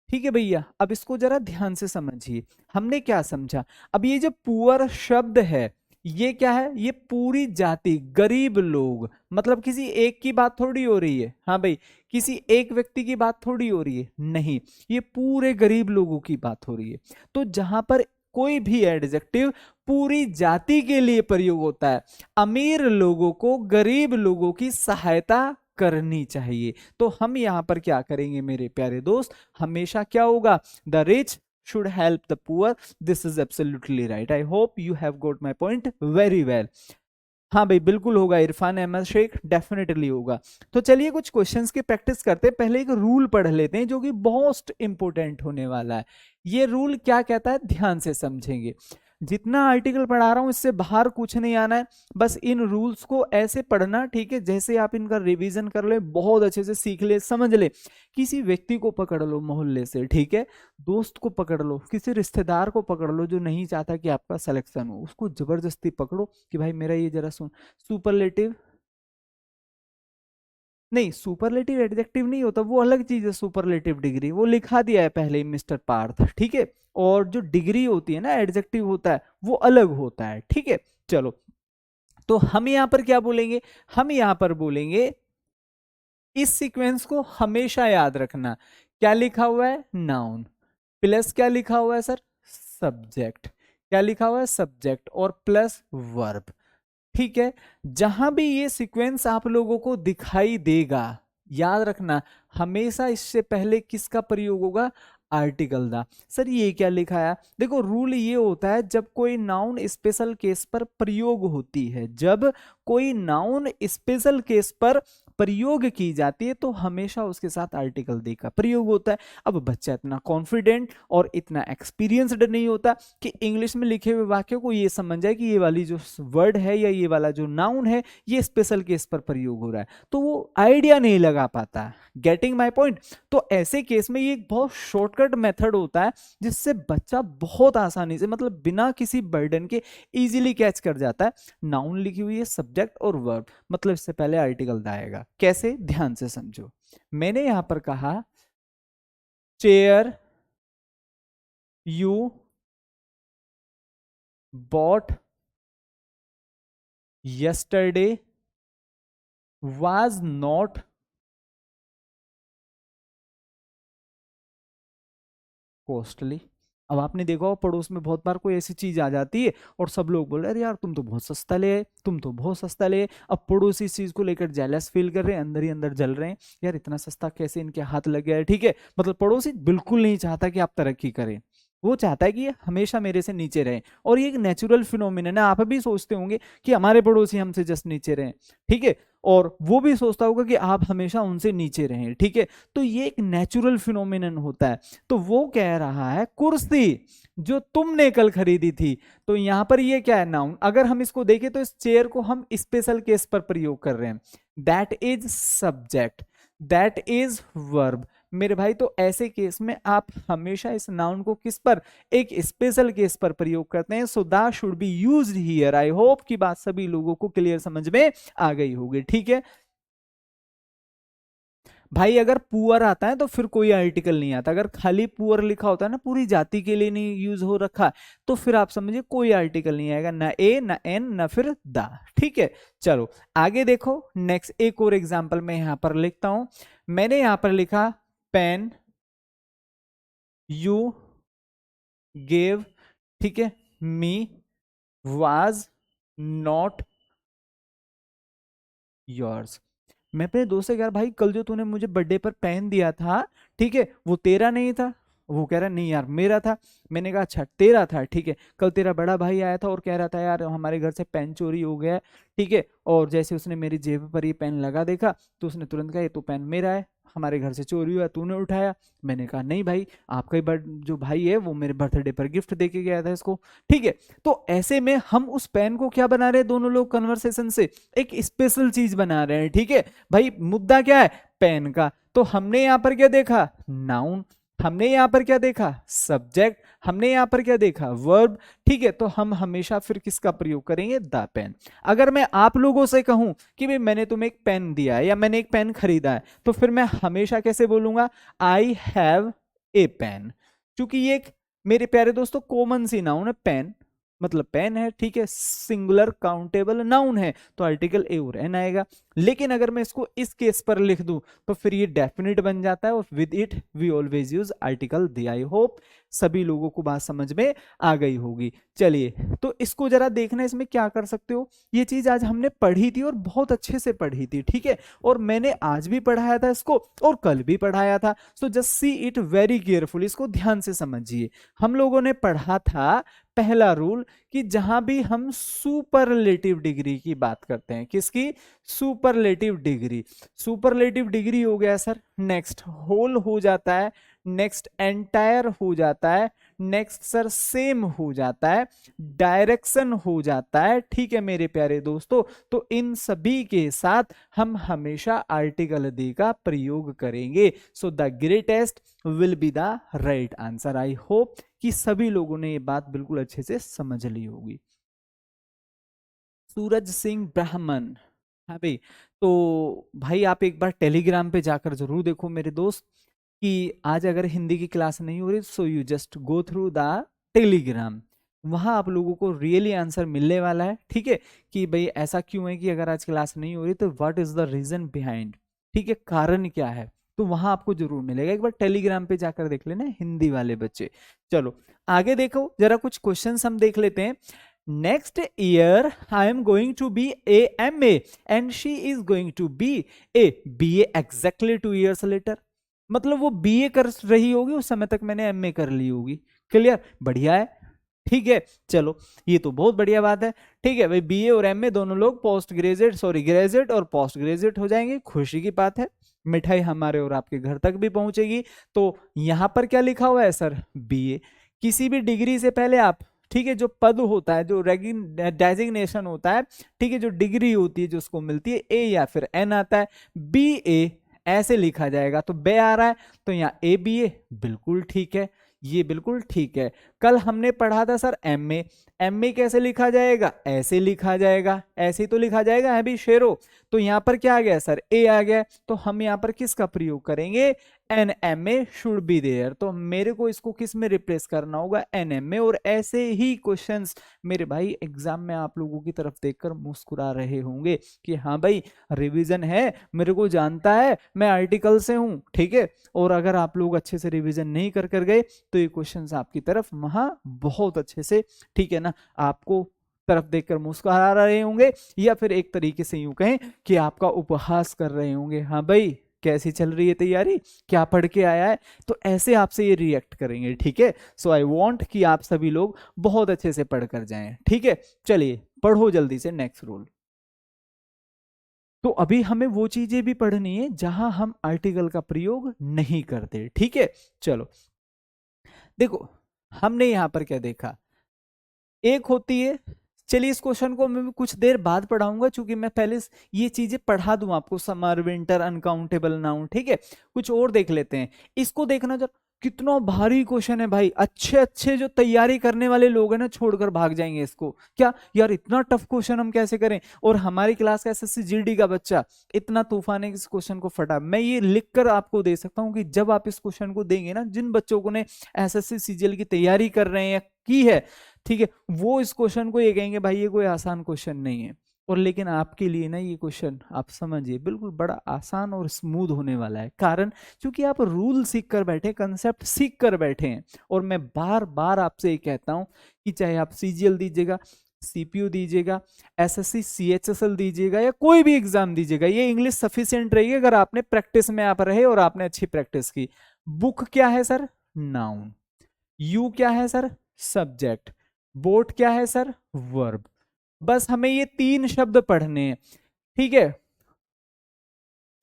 ठीक है भैया, अब इसको जरा ध्यान से समझिए, हमने क्या समझा। अब ये जो पुअर शब्द है ये क्या है, ये पूरी जाति, गरीब लोग, मतलब किसी एक की बात थोड़ी हो रही है, हाँ भाई, किसी एक व्यक्ति की बात थोड़ी हो रही है, नहीं, ये पूरे गरीब लोगों की बात हो रही है। तो जहां पर कोई भी एडजेक्टिव पूरी जाति के लिए प्रयोग होता है, अमीर लोगों को गरीब लोगों की सहायता करनी चाहिए। तो हम यहां पर क्या करेंगे मेरे प्यारे दोस्त, हमेशा क्या होगा, the rich should help the poor. This is absolutely right. I hope you have got my point very well. हाँ भाई बिल्कुल होगा, इरफान अहमद शेख डेफिनेटली होगा। तो चलिए कुछ क्वेश्चंस की प्रैक्टिस करते हैं। पहले एक रूल पढ़ लेते हैं जो कि बहुत इंपॉर्टेंट होने वाला है। ये रूल क्या कहता है, ध्यान से समझेंगे। जितना आर्टिकल पढ़ा रहा हूं इससे बाहर कुछ नहीं आना है, बस इन रूल्स को ऐसे पढ़ना, ठीक है, जैसे आप इनका रिवीजन कर ले, बहुत अच्छे से सीख ले, समझ ले। किसी व्यक्ति को पकड़ लो मोहल्ले से, ठीक है, दोस्त को पकड़ लो, किसी रिश्तेदार को पकड़ लो जो नहीं चाहता कि आपका सिलेक्शन हो, उसको जबरदस्ती पकड़ो कि भाई मेरा ये जरा सुन। सुपरलेटिव नहीं, सुपरलेटिव एडजेक्टिव नहीं होता, वो अलग चीज है। सुपरलेटिव डिग्री वो लिखा दिया है पहले ही मिस्टर पार्थ, ठीक है। और जो डिग्री होती है ना, एडजेक्टिव होता है, वो अलग होता है, ठीक है। चलो, तो हम यहां पर क्या बोलेंगे, हम यहां पर बोलेंगे, इस सीक्वेंस को हमेशा याद रखना। क्या लिखा हुआ है, नाउन प्लस क्या लिखा हुआ है सर, सब्जेक्ट। क्या लिखा हुआ है, सब्जेक्ट और प्लस वर्ब। ठीक है, जहां भी ये सीक्वेंस आप लोगों को दिखाई देगा, याद रखना हमेशा इससे पहले किसका प्रयोग होगा, आर्टिकल दा। सर ये क्या लिखा है, देखो रूल ये होता है जब कोई नाउन स्पेशल केस पर प्रयोग होती है, जब कोई नाउन स्पेशल केस पर प्रयोग की जाती है तो हमेशा उसके साथ आर्टिकल दी का प्रयोग होता है। अब बच्चा इतना कॉन्फिडेंट और इतना एक्सपीरियंस्ड नहीं होता कि इंग्लिश में लिखे हुए वाक्यों को ये समझ जाए कि ये वाली जो वर्ड है या ये वाला जो नाउन है ये स्पेशल केस पर प्रयोग हो रहा है, तो वो आइडिया नहीं लगा पाता। Getting my point. तो ऐसे केस में ये एक बहुत शॉर्टकट मेथड होता है जिससे बच्चा बहुत आसानी से, मतलब बिना किसी बर्डन के, इजीली कैच कर जाता है। नाउन लिखी हुई है, सब्जेक्ट और वर्ब, मतलब इससे पहले आर्टिकल आएगा। कैसे, ध्यान से समझो। मैंने यहां पर कहा chair you bought yesterday was not costly. अब आपने देखा हो पड़ोस में बहुत बार कोई ऐसी चीज आ जाती है और सब लोग बोल रहे हैं अरे यार तुम तो बहुत सस्ता ले आए, तुम तो बहुत सस्ता ले आए। अब पड़ोसी इस चीज को लेकर जेलस फील कर रहे हैं, अंदर ही अंदर जल रहे हैं, यार इतना सस्ता कैसे इनके हाथ लग गया है, ठीक है। मतलब पड़ोसी बिल्कुल नहीं चाहता कि आप तरक्की करें, वो चाहता है कि ये हमेशा मेरे से नीचे रहे, और ये एक नेचुरल फिनोमिनन है। आप भी सोचते होंगे कि हमारे पड़ोसी हमसे जस्ट नीचे रहे, ठीक है, और वो भी सोचता होगा कि आप हमेशा उनसे नीचे रहें, ठीक है। तो ये एक नेचुरल फिनोमिनन होता है। तो वो कह रहा है कुर्सी जो तुमने कल खरीदी थी, तो यहां पर ये क्या है, नाउन। अगर हम इसको देखें तो इस चेयर को हम स्पेशल केस पर प्रयोग कर रहे हैं। That is subject, that is verb. मेरे भाई तो ऐसे केस में आप हमेशा इस नाउन को किस पर, एक स्पेशल केस पर प्रयोग करते हैं। So that should be used here. I hope की बात सभी लोगों को क्लियर समझ में आ गई होगी, ठीक है। भाई अगर पुअर आता है तो फिर कोई आर्टिकल नहीं आता। अगर खाली पुअर लिखा होता है ना, पूरी जाति के लिए नहीं यूज हो रखा, तो फिर आप समझिए कोई आर्टिकल नहीं आएगा, ना ए ना एन ना फिर द, ठीक है। चलो आगे देखो, नेक्स्ट एक और एग्जांपल मैं यहां पर लिखता हूं। मैंने यहां पर लिखा पेन यू गेव, ठीक है, मी वाज नॉट योर्स। मैं अपने दोस्त से कह रहा, भाई कल जो तूने मुझे बर्थडे पर पेन दिया था, ठीक है, वो तेरा नहीं था। वो कह रहा नहीं यार मेरा था। मैंने कहा अच्छा तेरा था, ठीक है। कल तेरा बड़ा भाई आया था और कह रहा था यार हमारे घर से पेन चोरी हो गया है, ठीक है, और जैसे उसने मेरी जेब पर ये पेन लगा देखा तो उसने तुरंत कहा ये तो पेन मेरा है, हमारे घर से चोरी हुआ, तूने उठाया। मैंने कहा नहीं भाई, आपका ही जो भाई है वो मेरे बर्थडे पर गिफ्ट दे के गया था इसको, ठीक है। तो ऐसे में हम उस पेन को क्या बना रहे हैं, दोनों लोग कन्वर्सेशन से एक स्पेशल चीज बना रहे हैं, ठीक है। भाई मुद्दा क्या है, पेन का। तो हमने यहां पर क्या देखा, नाउन। हमने यहां पर क्या देखा, सब्जेक्ट। हमने यहां पर क्या देखा, वर्ब, ठीक है। तो हम हमेशा फिर किसका प्रयोग करेंगे, द पेन। अगर मैं आप लोगों से कहूं कि भाई मैंने तुम्हें एक पेन दिया है या मैंने एक पेन खरीदा है, तो फिर मैं हमेशा कैसे बोलूंगा, आई हैव ए पेन। क्योंकि ये एक मेरे प्यारे दोस्तों कॉमन सी नाउन है, पेन मतलब पेन है, ठीक है, सिंगुलर काउंटेबल नाउन है, तो आर्टिकल ए और एन आएगा। लेकिन अगर मैं इसको इस केस पर लिख दूं तो फिर ये डेफिनेट बन जाता है, और with it we always use article the. I hope सभी लोगों को बात समझ में आ गई होगी। चलिए तो इसको जरा देखना, इसमें क्या कर सकते हो। ये चीज आज हमने पढ़ी थी और बहुत अच्छे से पढ़ी थी, ठीक है, और मैंने आज भी पढ़ाया था इसको और कल भी पढ़ाया था। So just see it very careful, इसको ध्यान से समझिए। हम लोगों ने पढ़ा था पहला रूल कि जहां भी हम सुपरलेटिव डिग्री की बात करते हैं, किसकी, सुपरलेटिव डिग्री। सुपरलेटिव डिग्री हो गया सर, नेक्स्ट होल हो जाता है, नेक्स्ट एंटायर हो जाता है, नेक्स्ट सर सेम हो जाता है, डायरेक्शन हो जाता है, ठीक है मेरे प्यारे दोस्तों। तो इन सभी के साथ हम हमेशा आर्टिकल दी का प्रयोग करेंगे। So the greatest will be the right answer. I hope कि सभी लोगों ने ये बात बिल्कुल अच्छे से समझ ली होगी। सूरज सिंह ब्राह्मण, हाँ भाई, तो भाई आप एक बार टेलीग्राम पे जाकर जरूर देखो मेरे दोस्त, कि आज अगर हिंदी की क्लास नहीं हो रही, so you just go through the Telegram. वहां आप लोगों को रियली आंसर मिलने वाला है, ठीक है, कि भाई ऐसा क्यों है कि अगर आज क्लास नहीं हो रही, तो what is the reason behind, ठीक है, कारण क्या है। तो वहां आपको जरूर मिलेगा, एक बार टेलीग्राम पे जाकर देख लेना हिंदी वाले बच्चे। चलो आगे देखो जरा, कुछ क्वेश्चंस हम देख लेते हैं। Next year I am going to be a M A and she is going to be a B A exactly 2 years later. मतलब वो बीए कर रही होगी उस समय तक मैंने एमए कर ली होगी। क्लियर, बढ़िया है, ठीक है। चलो ये तो बहुत बढ़िया बात है, ठीक है भाई, बीए और एमए दोनों लोग पोस्ट ग्रेजुएट, सॉरी ग्रेजुएट और पोस्ट ग्रेजुएट हो जाएंगे, खुशी की बात है। मिठाई हमारे और आपके घर तक भी पहुंचेगी। तो यहां पर क्या लिखा हुआ है सर, बीए। किसी भी डिग्री से पहले आप, ठीक है, जो पद होता है, जो डेजिग्नेशन होता है, ठीक है, जो डिग्री होती है जो उसको मिलती है, ए या फिर एन आता है। बी ए ऐसे लिखा जाएगा, तो बे आ रहा है, तो यहाँ ए बी ए बिल्कुल ठीक है, ये बिल्कुल ठीक है। कल हमने पढ़ा था sir M A, M A कैसे लिखा जाएगा, ऐसे लिखा जाएगा, ऐसे ही तो लिखा जाएगा है भी शेरो। तो यहाँ पर क्या आ गया सर, ए आ गया, तो हम यहाँ पर किसका प्रयोग करेंगे, an M A should be there. तो मेरे को इसको किस में रिप्लेस करना होगा, एन एम ए। और ऐसे ही क्वेश्चंस मेरे भाई एग्जाम में आप लोगों की तरफ देखकर मुस्कुरा रहे होंगे कि हाँ भाई रिवीजन है, मेरे को जानता है, मैं आर्टिकल से हूं, ठीक है। और अगर आप लोग अच्छे से रिवीजन नहीं कर गए तो ये क्वेश्चंस आपकी तरफ वहां बहुत अच्छे से, ठीक है ना, आपको तरफ देखकर मुस्कुरा रहे होंगे, या फिर एक तरीके से यूं कहें कि आपका उपहास कर रहे होंगे, हाँ भाई कैसी चल रही है तैयारी, क्या पढ़ के आया है, तो ऐसे आपसे ये रिएक्ट करेंगे, ठीक है। सो आई वांट कि आप सभी लोग बहुत अच्छे से पढ़ कर जाएं, ठीक है। चलिए पढ़ो जल्दी से नेक्स्ट रूल। तो अभी हमें वो चीजें भी पढ़नी है जहां हम आर्टिकल का प्रयोग नहीं करते, ठीक है। चलो देखो, हमने यहां पर क्या देखा, एक होती है, चलिए इस क्वेश्चन को मैं कुछ देर बाद पढ़ाऊंगा, क्योंकि मैं पहले ये चीजें पढ़ा दूं आपको, समर विंटर अनकाउंटेबल नाउन, ठीक है। कुछ और देख लेते हैं, इसको देखना जरा, कितना भारी क्वेश्चन है भाई, अच्छे अच्छे जो तैयारी करने वाले लोग हैं ना छोड़कर भाग जाएंगे इसको, क्या यार इतना टफ क्वेश्चन हम कैसे करें। और हमारी क्लास का एसएससी जीडी का बच्चा इतना तूफान है इस क्वेश्चन को फटा, मैं ये लिख कर आपको दे सकता हूं कि जब आप इस क्वेश्चन को देंगे ना, जिन बच्चों को ने एसएससी सीजीएल की तैयारी कर रहे हैं या की है, ठीक है, वो इस क्वेश्चन को ये कहेंगे भाई ये कोई आसान क्वेश्चन नहीं है। और लेकिन आपके लिए ना ये क्वेश्चन आप समझिए बिल्कुल बड़ा आसान और स्मूथ होने वाला है, कारण क्योंकि आप रूल सीख कर बैठे, कंसेप्ट सीख कर बैठे हैं। और मैं बार बार आपसे ये कहता हूं कि चाहे आप सीजीएल दीजिएगा, सीपीयू दीजिएगा, एसएससी सीएचएसएल दीजिएगा, या कोई भी एग्जाम दीजिएगा, ये इंग्लिश सफिशिएंट रहेगी अगर आपने प्रैक्टिस में आप रहे और आपने अच्छी प्रैक्टिस की। बुक क्या है सर, नाउन। यू क्या है सर, सब्जेक्ट। बोट क्या है सर, वर्ब। बस हमें ये तीन शब्द पढ़ने हैं, ठीक है।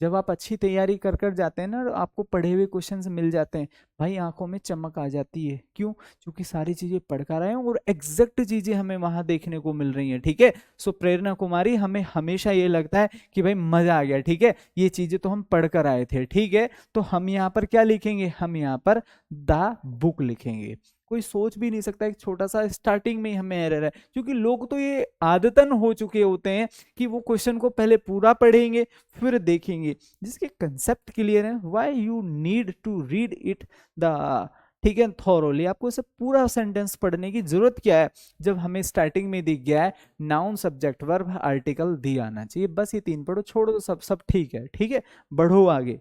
जब आप अच्छी तैयारी कर कर जाते हैं ना, आपको पढ़े हुए क्वेश्चंस मिल जाते हैं, भाई आंखों में चमक आ जाती है, क्यों, क्योंकि सारी चीजें पढ़ कर आए हैं और एग्जैक्ट चीजें हमें वहां देखने को मिल रही हैं, ठीक है। सो प्रेरणा कुमारी, हमें हमेशा ये लगता है कि भाई मजा आ गया, ठीक है, ये चीजें तो हम पढ़ कर आए थे, ठीक है। तो हम यहाँ पर क्या लिखेंगे, हम यहाँ पर द बुक लिखेंगे। कोई सोच भी नहीं सकता, एक छोटा सा स्टार्टिंग में ही हमें एरर है, क्योंकि लोग तो ये आदतन हो चुके होते हैं कि वो क्वेश्चन को पहले पूरा पढ़ेंगे फिर देखेंगे, जिसके कंसेप्ट क्लियर है, why you need to read it the, ठीक है, थॉरोली। आपको इसे पूरा सेंटेंस पढ़ने की जरूरत क्या है, जब हमें स्टार्टिंग में दिख गया है नाउन सब्जेक्ट वर्ब आर्टिकल दिया आना चाहिए, बस ये तीन पढ़ो, छोड़ो सब सब ठीक है, ठीक है। बढ़ो आगे।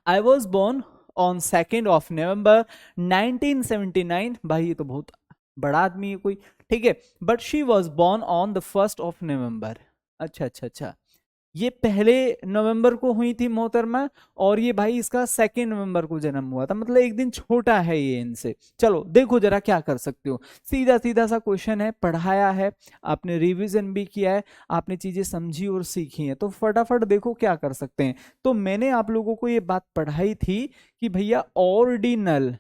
I was born on 2nd of November 1979, भाई ये तो बहुत बड़ा आदमी है कोई, ठीक है। But she was born on the 1st of November। अच्छा अच्छा अच्छा, ये पहले नवंबर को हुई थी मोहतरमा, और ये भाई इसका 2 नवंबर को जन्म हुआ था, मतलब एक दिन छोटा है ये इनसे। चलो देखो जरा क्या कर सकते हो, सीधा सीधा सा क्वेश्चन है, पढ़ाया है आपने, रिवीजन भी किया है आपने, चीजें समझी और सीखी हैं, तो फटाफट देखो क्या कर सकते हैं। तो मैंने आप लोगों को ये बात पढ़ाई थी कि भैया ऑर्डिनल,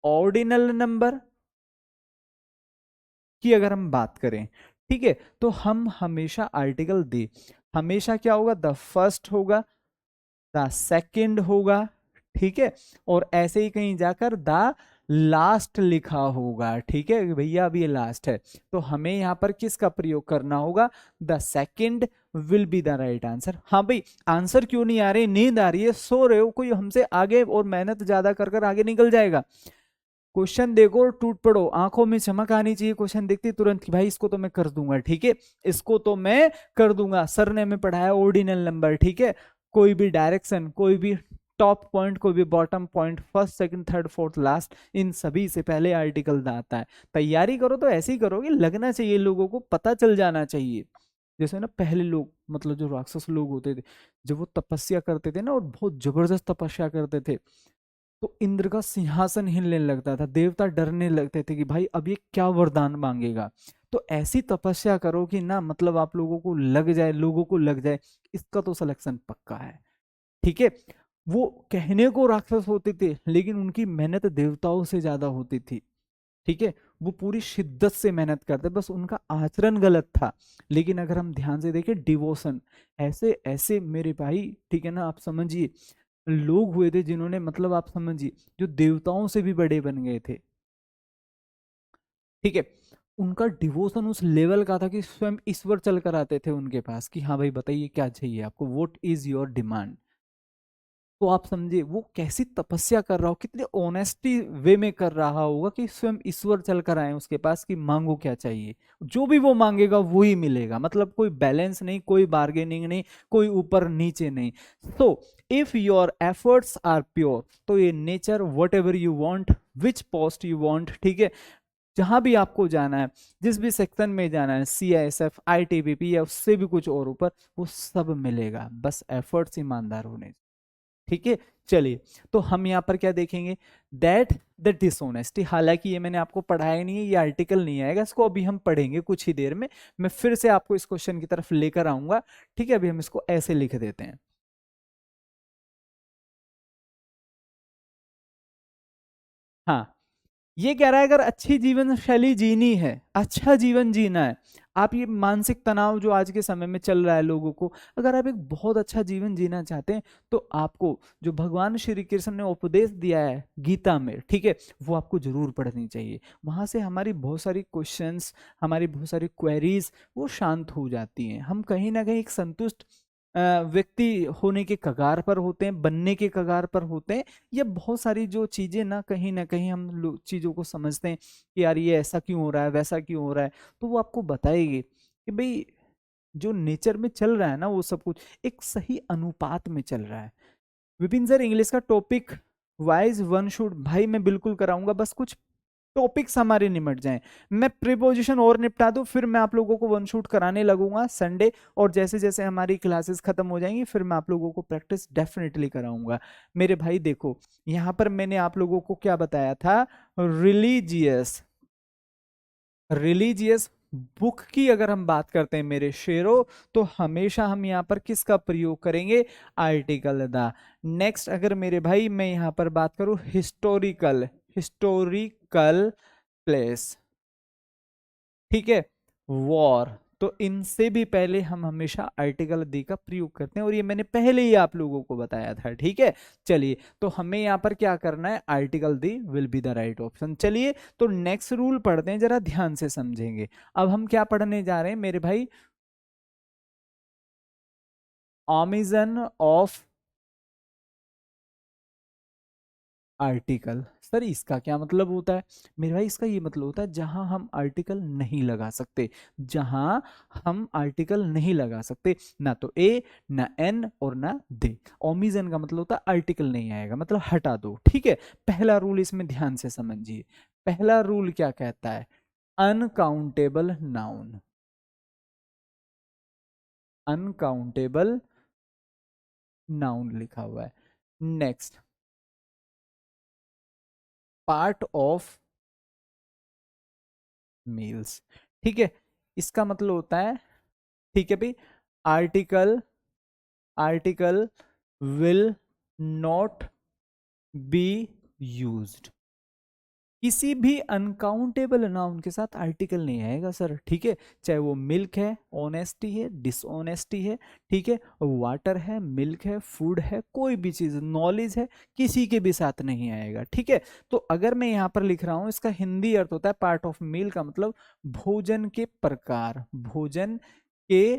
ऑर्डिनल नंबर की अगर हम बात करें, ठीक है, तो हम हमेशा आर्टिकल दे, हमेशा क्या होगा, द फर्स्ट होगा, द सेकंड होगा, ठीक है, और ऐसे ही कहीं जाकर द लास्ट लिखा होगा, ठीक है भैया, अब ये लास्ट है, तो हमें यहां पर किसका प्रयोग करना होगा, the second will be the right answer. हाँ भाई, आंसर क्यों नहीं आ रहे, नींद आ रही है, सो रहे हो, कोई हमसे आगे और मेहनत ज्यादा कर कर आगे निकल जाएगा। क्वेश्चन देखो और टूट पड़ो, आंखों में चमक आनी चाहिए क्वेश्चन देखते तुरंत कि भाई इसको तो मैं कर दूंगा, ठीक है, इसको तो मैं कर दूंगा। सर ने हमें पढ़ाया ऑर्डिनल नंबर, ठीक है, कोई भी डायरेक्शन, कोई भी टॉप पॉइंट, कोई भी bottom point, first second third fourth last, इन सभी से पहले आर्टिकल आता है। तैयारी करो तो ऐसे ही करोगे, लगना चाहिए, लोगों को पता चल जाना चाहिए। जैसे ना पहले लोग, मतलब जो राक्षस लोग होते थे, जब वो तपस्या करते थे ना और बहुत जबरदस्त तपस्या करते थे, तो इंद्र का सिंहासन हिलने लगता था, देवता डरने लगते थे कि भाई अब ये क्या वरदान मांगेगा। तो ऐसी तपस्या करो कि ना, मतलब आप लोगों को लग जाए, लोगों को लग जाए इसका तो सिलेक्शन पक्का है, ठीक है। वो कहने को राक्षस होते थे लेकिन उनकी मेहनत देवताओं से ज्यादा होती थी, ठीक है, वो पूरी शिद्दत से मेहनत करते, बस उनका आचरण गलत था। लेकिन अगर हम ध्यान से देखें, डिवोशन, ऐसे ऐसे मेरे भाई, ठीक है ना, आप समझिए, लोग हुए थे जिन्होंने, मतलब आप समझिए, जो देवताओं से भी बड़े बन गए थे, ठीक है। उनका डिवोशन उस लेवल का था कि स्वयं ईश्वर चल कर आते थे उनके पास कि हाँ भाई बताइए क्या चाहिए आपको, व्हाट इज योर डिमांड। तो आप समझिए वो कैसी तपस्या कर रहा हो, कितने ऑनेस्टी वे में कर रहा होगा कि स्वयं ईश्वर चल कर आए उसके पास कि मांगो क्या चाहिए, जो भी वो मांगेगा वो ही मिलेगा, मतलब कोई बैलेंस नहीं, कोई बार्गेनिंग नहीं, कोई ऊपर नीचे नहीं। तो if your efforts are pure, तो ये nature whatever you want, which post you want, ठीक है, जहां भी आपको जाना है, जिस भी सेक्शन में जाना है, CISF ITBP या उससे भी कुछ और ऊपर, वो सब मिलेगा, बस एफर्ट्स ईमानदार होने। ठीक है, चलिए, तो हम यहाँ पर क्या देखेंगे, दैट द डिसऑनेस्टी, हालांकि ये मैंने आपको पढ़ाया नहीं है, ये आर्टिकल नहीं आएगा, इसको अभी हम पढ़ेंगे कुछ ही देर में, मैं फिर से आपको इस क्वेश्चन की तरफ लेकर आऊंगा। ठीक है, अभी हम इसको ऐसे लिख देते हैं। हाँ, ये कह रहा है अगर अच्छी जीवन शैली जीनी है, अच्छा जीवन जीना है, आप ये मानसिक तनाव जो आज के समय में चल रहा है लोगों को, अगर आप एक बहुत अच्छा जीवन जीना चाहते हैं तो आपको जो भगवान श्री कृष्ण ने उपदेश दिया है गीता में, ठीक है, वो आपको जरूर पढ़नी चाहिए। वहां से हमारी बहुत सारी क्वेश्चंस, हमारी बहुत सारी क्वेरीज वो शांत हो जाती हैं, हम कहीं ना कहीं एक संतुष्ट व्यक्ति होने के कगार पर होते हैं, बनने के कगार पर होते हैं। ये बहुत सारी जो चीजें ना कहीं हम लोग चीजों को समझते हैं कि यार ये ऐसा क्यों हो रहा है, वैसा क्यों हो रहा है, तो वो आपको बताएगी कि भाई जो नेचर में चल रहा है ना, वो सब कुछ एक सही अनुपात में चल रहा है। विपिन सर, इंग्लिश का टॉपिक वाइज वन शुड, भाई मैं बिल्कुल कराऊंगा, बस कुछ टॉपिक्स हमारे निमट जाएं, मैं प्रीपोजिशन और निपटा दूं, फिर मैं आप लोगों को वन शूट कराने लगूंगा संडे, और जैसे जैसे हमारी क्लासेस खत्म हो जाएंगी फिर मैं आप लोगों को प्रैक्टिस डेफिनेटली कराऊंगा। मेरे भाई देखो, यहां पर मैंने आप लोगों को क्या बताया था, रिलीजियस, रिलीजियस बुक की अगर हम बात करते हैं मेरे शेरों, तो हमेशा हम यहाँ पर किसका प्रयोग करेंगे, आर्टिकल द। नेक्स्ट अगर मेरे भाई मैं यहाँ पर बात करूं हिस्टोरिकल, हिस्टोरिकल प्लेस, ठीक है, वॉर, तो इनसे भी पहले हम हमेशा आर्टिकल दी का प्रयोग करते हैं, और ये मैंने पहले ही आप लोगों को बताया था। ठीक है, चलिए, तो हमें यहाँ पर क्या करना है, article the will be the right option. चलिए, तो नेक्स्ट रूल पढ़ते हैं, जरा ध्यान से समझेंगे। अब हम क्या पढ़ने जा रहे हैं मेरे भाई, ओमिजन ऑफ आर्टिकल। सर इसका क्या मतलब होता है, मेरे भाई इसका ये मतलब होता है जहां हम आर्टिकल नहीं लगा सकते, जहां हम आर्टिकल नहीं लगा सकते, ना तो ए, ना एन और ना दे। ओमिजन का मतलब होता है आर्टिकल नहीं आएगा, मतलब हटा दो। ठीक है, पहला रूल इसमें ध्यान से समझिए, पहला रूल क्या कहता है, अनकाउंटेबल नाउन, अनकाउंटेबल नाउन लिखा हुआ है। नेक्स्ट, पार्ट ऑफ मील्स, ठीक है, इसका मतलब होता है, ठीक है भाई, article, article will not be used, किसी भी अनकाउंटेबल नाउन के साथ आर्टिकल नहीं आएगा सर। ठीक है, चाहे वो मिल्क है, ऑनेस्टी है, डिसऑनेस्टी है, ठीक है, वाटर है, मिल्क है, फूड है, कोई भी चीज, नॉलेज है, किसी के भी साथ नहीं आएगा। ठीक है, तो अगर मैं यहां पर लिख रहा हूं, इसका हिंदी अर्थ होता है पार्ट ऑफ मील का मतलब भोजन के प्रकार, भोजन के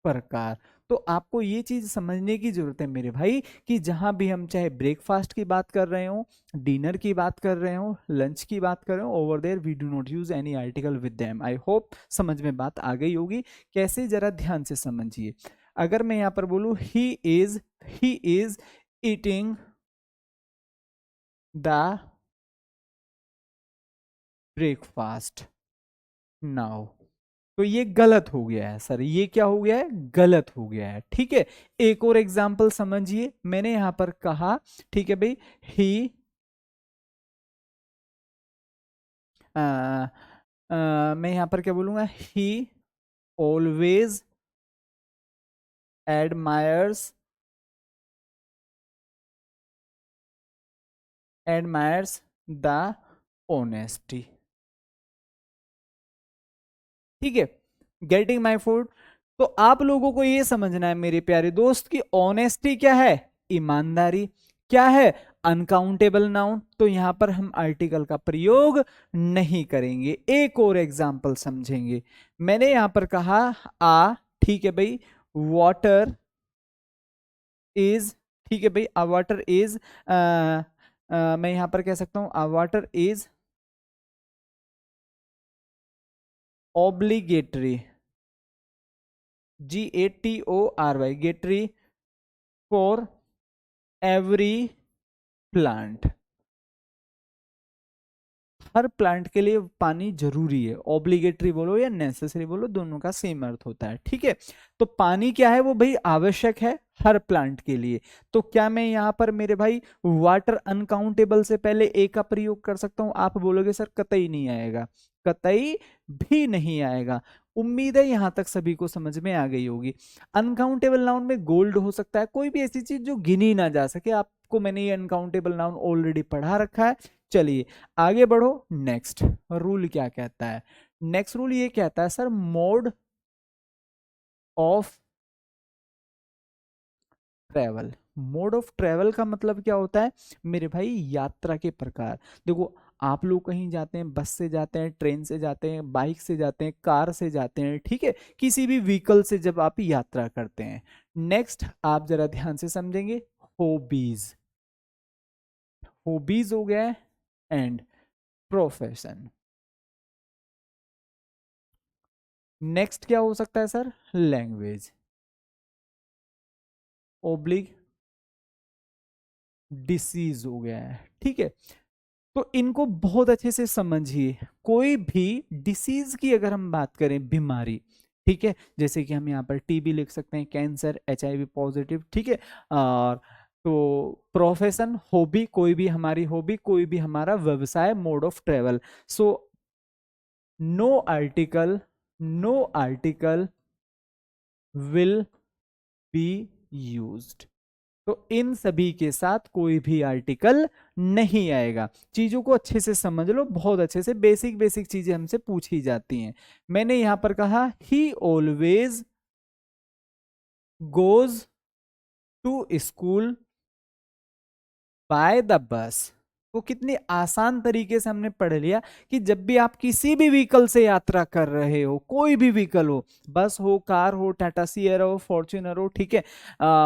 प्रकार। तो आपको ये चीज समझने की जरूरत है मेरे भाई कि जहां भी हम चाहे ब्रेकफास्ट की बात कर रहे हो, डिनर की बात कर रहे हो, लंच की बात कर रहे हो, over there we do not use any article with them. I hope समझ में बात आ गई होगी। कैसे, जरा ध्यान से समझिए। अगर मैं यहां पर बोलूं he is eating the breakfast now, तो ये गलत हो गया है सर, ये क्या हो गया है, गलत हो गया है। ठीक है, एक और एग्जांपल समझिए, मैंने यहां पर कहा, ठीक है भाई, ही मैं यहां पर क्या बोलूंगा, ही always admires, admires the honesty. ठीक है, गेटिंग माई फूड। तो आप लोगों को ये समझना है मेरे प्यारे दोस्त कि ऑनेस्टी क्या है, ईमानदारी, क्या है, अनकाउंटेबल नाउन। तो यहां पर हम आर्टिकल का प्रयोग नहीं करेंगे। एक और एग्जांपल समझेंगे, मैंने यहां पर कहा आ, ठीक है भाई, वाटर इज, ठीक है भाई, आ वाटर इज, मैं यहां पर कह सकता हूं a water is obligatory, GATORY, gatory for every plant. हर प्लांट के लिए पानी जरूरी है, ऑब्लिगेटरी बोलो या नेसेसरी बोलो, दोनों का सेम अर्थ होता है, ठीक है। तो पानी क्या है, वो भाई आवश्यक है हर प्लांट के लिए। तो क्या मैं यहाँ पर मेरे भाई वाटर अनकाउंटेबल से पहले ए का प्रयोग कर सकता हूँ? आप बोलोगे सर कतई नहीं आएगा, कतई भी नहीं आएगा। उम्मीद है यहां तक सभी को समझ में आ गई होगी। अनकाउंटेबल नाउन में गोल्ड हो सकता है, कोई भी ऐसी चीज जो गिनी ना जा सके। आपको मैंने ये अनकाउंटेबल नाउन ऑलरेडी पढ़ा रखा है। चलिए आगे बढ़ो। नेक्स्ट रूल क्या कहता है? नेक्स्ट रूल ये कहता है sir, mode of travel. Mode of travel का मतलब क्या होता है मेरे भाई? यात्रा के प्रकार। देखो आप लोग कहीं जाते हैं, बस से जाते हैं, ट्रेन से जाते हैं, बाइक से जाते हैं, कार से जाते हैं, ठीक है, किसी भी व्हीकल से जब आप यात्रा करते हैं। नेक्स्ट आप जरा ध्यान से समझेंगे, हॉबीज। हॉबीज हो गया, एंड प्रोफेशन। नेक्स्ट क्या हो सकता है सर? लैंग्वेज, ओब्लिग डिसीज हो गया है, ठीक है। तो इनको बहुत अच्छे से समझिए। कोई भी डिसीज की अगर हम बात करें, बीमारी, ठीक है, जैसे कि हम यहाँ पर टीबी लिख सकते हैं, कैंसर, एचआईवी पॉजिटिव, ठीक है। और तो प्रोफेशन, हॉबी, कोई भी हमारी हॉबी, कोई भी हमारा व्यवसाय, mode of travel. So no article, no article will be used. तो इन सभी के साथ कोई भी आर्टिकल नहीं आएगा। चीजों को अच्छे से समझ लो, बहुत अच्छे से। बेसिक बेसिक चीजें हमसे पूछी जाती हैं। मैंने यहां पर कहा he always goes to school by the bus. तो कितनी आसान तरीके से हमने पढ़ लिया कि जब भी आप किसी भी व्हीकल से यात्रा कर रहे हो, कोई भी व्हीकल हो, बस हो, कार हो, टाटा सिएरा हो, फॉर्च्यूनर हो, ठीक है,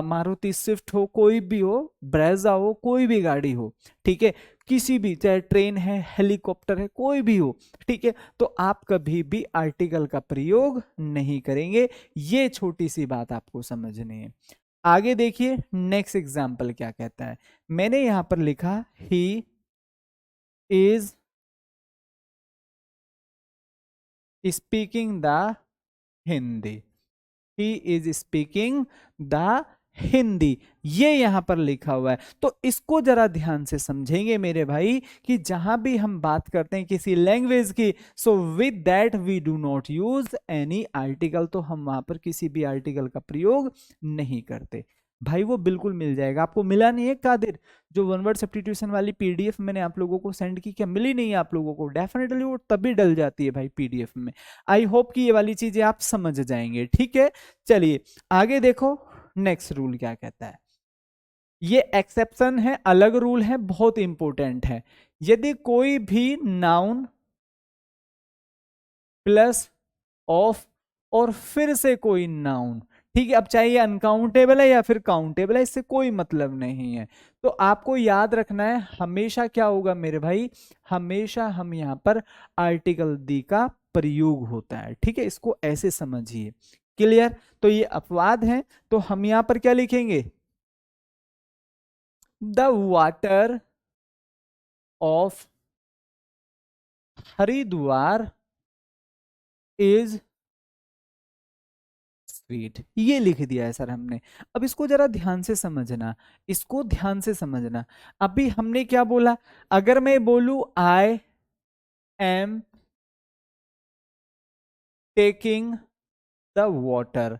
मारुति स्विफ्ट हो, कोई भी हो, ब्रेजा हो, कोई भी गाड़ी हो, ठीक है, किसी भी, चाहे ट्रेन है, हेलीकॉप्टर है, कोई भी हो, ठीक है, तो आप कभी भी आर्टिकल का प्रयोग नहीं करेंगे। ये छोटी सी बात आपको समझनी है। आगे देखिए नेक्स्ट एग्जाम्पल क्या कहता है। मैंने यहां पर लिखा he is speaking the Hindi. He is speaking the Hindi, ये यहां पर लिखा हुआ है। तो इसको जरा ध्यान से समझेंगे मेरे भाई कि जहां भी हम बात करते हैं किसी लैंग्वेज की, so with that we do not use any article. तो हम वहां पर किसी भी आर्टिकल का प्रयोग नहीं करते। भाई वो बिल्कुल मिल जाएगा। आपको मिला नहीं है कादिर? जो वन वर्ड सब्स्टिट्यूशन वाली पीडीएफ मैंने आप लोगों को सेंड की, क्या मिली नहीं है आप लोगों को? डेफिनेटली वो तभी डल जाती है भाई पीडीएफ में। आई होप कि ये वाली चीजें आप समझ जाएंगे, ठीक है। चलिए आगे देखो नेक्स्ट रूल क्या कहता है। ये एक्सेप्शन है, अलग रूल है, बहुत इंपॉर्टेंट है। यदि कोई भी नाउन प्लस ऑफ और फिर से कोई नाउन, ठीक है, अब चाहे ये अनकाउंटेबल है या फिर काउंटेबल है, इससे कोई मतलब नहीं है। तो आपको याद रखना है हमेशा क्या होगा मेरे भाई, हमेशा हम यहां पर आर्टिकल दी का प्रयोग होता है, ठीक है, इसको ऐसे समझिए। क्लियर? तो ये अपवाद है, तो हम यहां पर क्या लिखेंगे? The water of Haridwar is sweet, ये लिख दिया है सर हमने। अब इसको जरा ध्यान से समझना, इसको ध्यान से समझना। अभी हमने क्या बोला? अगर मैं बोलूं I am taking the water,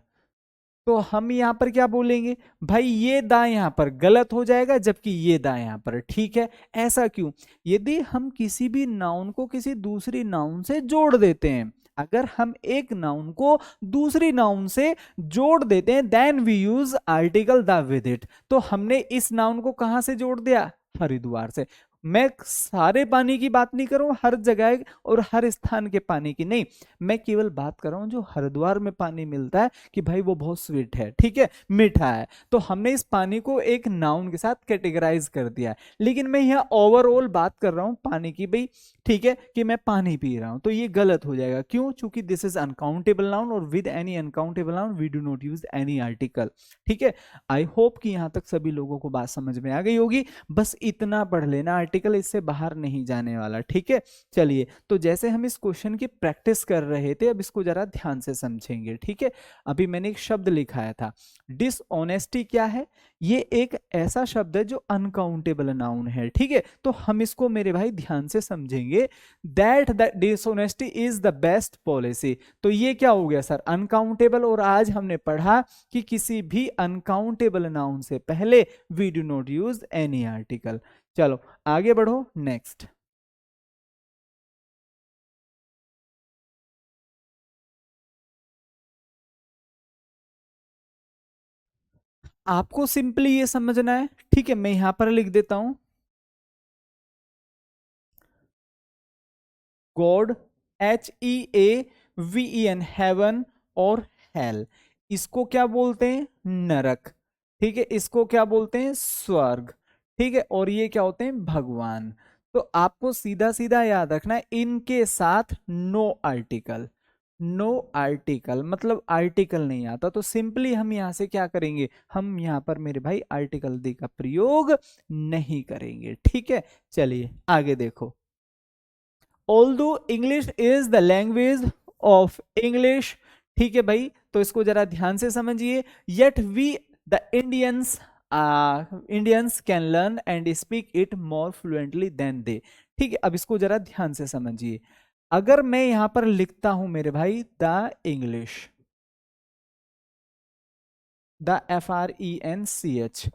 तो हम यहां पर क्या बोलेंगे? भाई ये दा यहां पर गलत हो जाएगा, जबकि ये दा यहां पर ठीक है। ऐसा क्यों? यदि हम किसी भी नाउन को किसी दूसरी नाउन से जोड़ देते हैं, अगर हम एक नाउन को दूसरी नाउन से जोड़ देते हैं, then we use article the with it. तो हमने इस नाउन को कहां से जोड़ दिया? हरिद्वार से। मैं सारे पानी की बात नहीं कर रहा हूं, हर जगह और हर स्थान के पानी की नहीं, मैं केवल बात कर रहा हूं जो हरिद्वार में पानी मिलता है, कि भाई वो बहुत स्वीट है, ठीक है, मीठा है। तो हमने इस पानी को एक नाउन के साथ कैटेगराइज कर दिया है। लेकिन मैं यहाँ ओवरऑल बात कर रहा हूं पानी की, भाई ठीक है, कि मैं पानी पी रहा हूं, तो ये गलत हो जाएगा। क्यों? चूंकि दिस इज अनकाउंटेबल नाउन, और with any uncountable noun we do not use any article, ठीक है। आई होप कि यहां तक सभी लोगों को बात समझ में आ गई होगी। बस इतना पढ़ लेना, आर्टिकल इससे बाहर नहीं जाने वाला, ठीक है। चलिए, तो जैसे हम इस क्वेश्चन की प्रैक्टिस कर रहे थे, अब इसको जरा ध्यान से समझेंगे, ठीक है। अभी मैंने एक शब्द लिखाया था, डिसऑनेस्टी क्या है? ये एक ऐसा शब्द है जो अनकाउंटेबल नाउन है, ठीक है। तो हम इसको मेरे भाई ध्यान से समझेंगे, that the dishonesty is the best policy. तो ये क्या हो गया सर? अनकाउंटेबल। और आज हमने पढ़ा कि किसी भी अनकाउंटेबल नाउन से पहले we do not use any article. चलो आगे बढ़ो, नेक्स्ट। आपको सिंपली ये समझना है, ठीक है। मैं यहां पर लिख देता हूं, गॉड, HEAVEN, हेवन और हेल, इसको क्या बोलते हैं? नरक, ठीक है। इसको क्या बोलते हैं? स्वर्ग, ठीक है। और ये क्या होते हैं? भगवान। तो आपको सीधा सीधा याद रखना है, इनके साथ नो आर्टिकल। नो आर्टिकल मतलब आर्टिकल नहीं आता, तो सिंपली हम यहां से क्या करेंगे? हम यहां पर मेरे भाई आर्टिकल दी का प्रयोग नहीं करेंगे, ठीक है। चलिए आगे देखो, although English is the language of English, ठीक है भाई। तो इसको जरा ध्यान से समझिए, yet we the Indians can learn and speak it more fluently than they, ठीक है। अब इसको जरा ध्यान से समझिए, अगर मैं यहां पर लिखता हूं मेरे भाई द इंग्लिश, द FRENCH,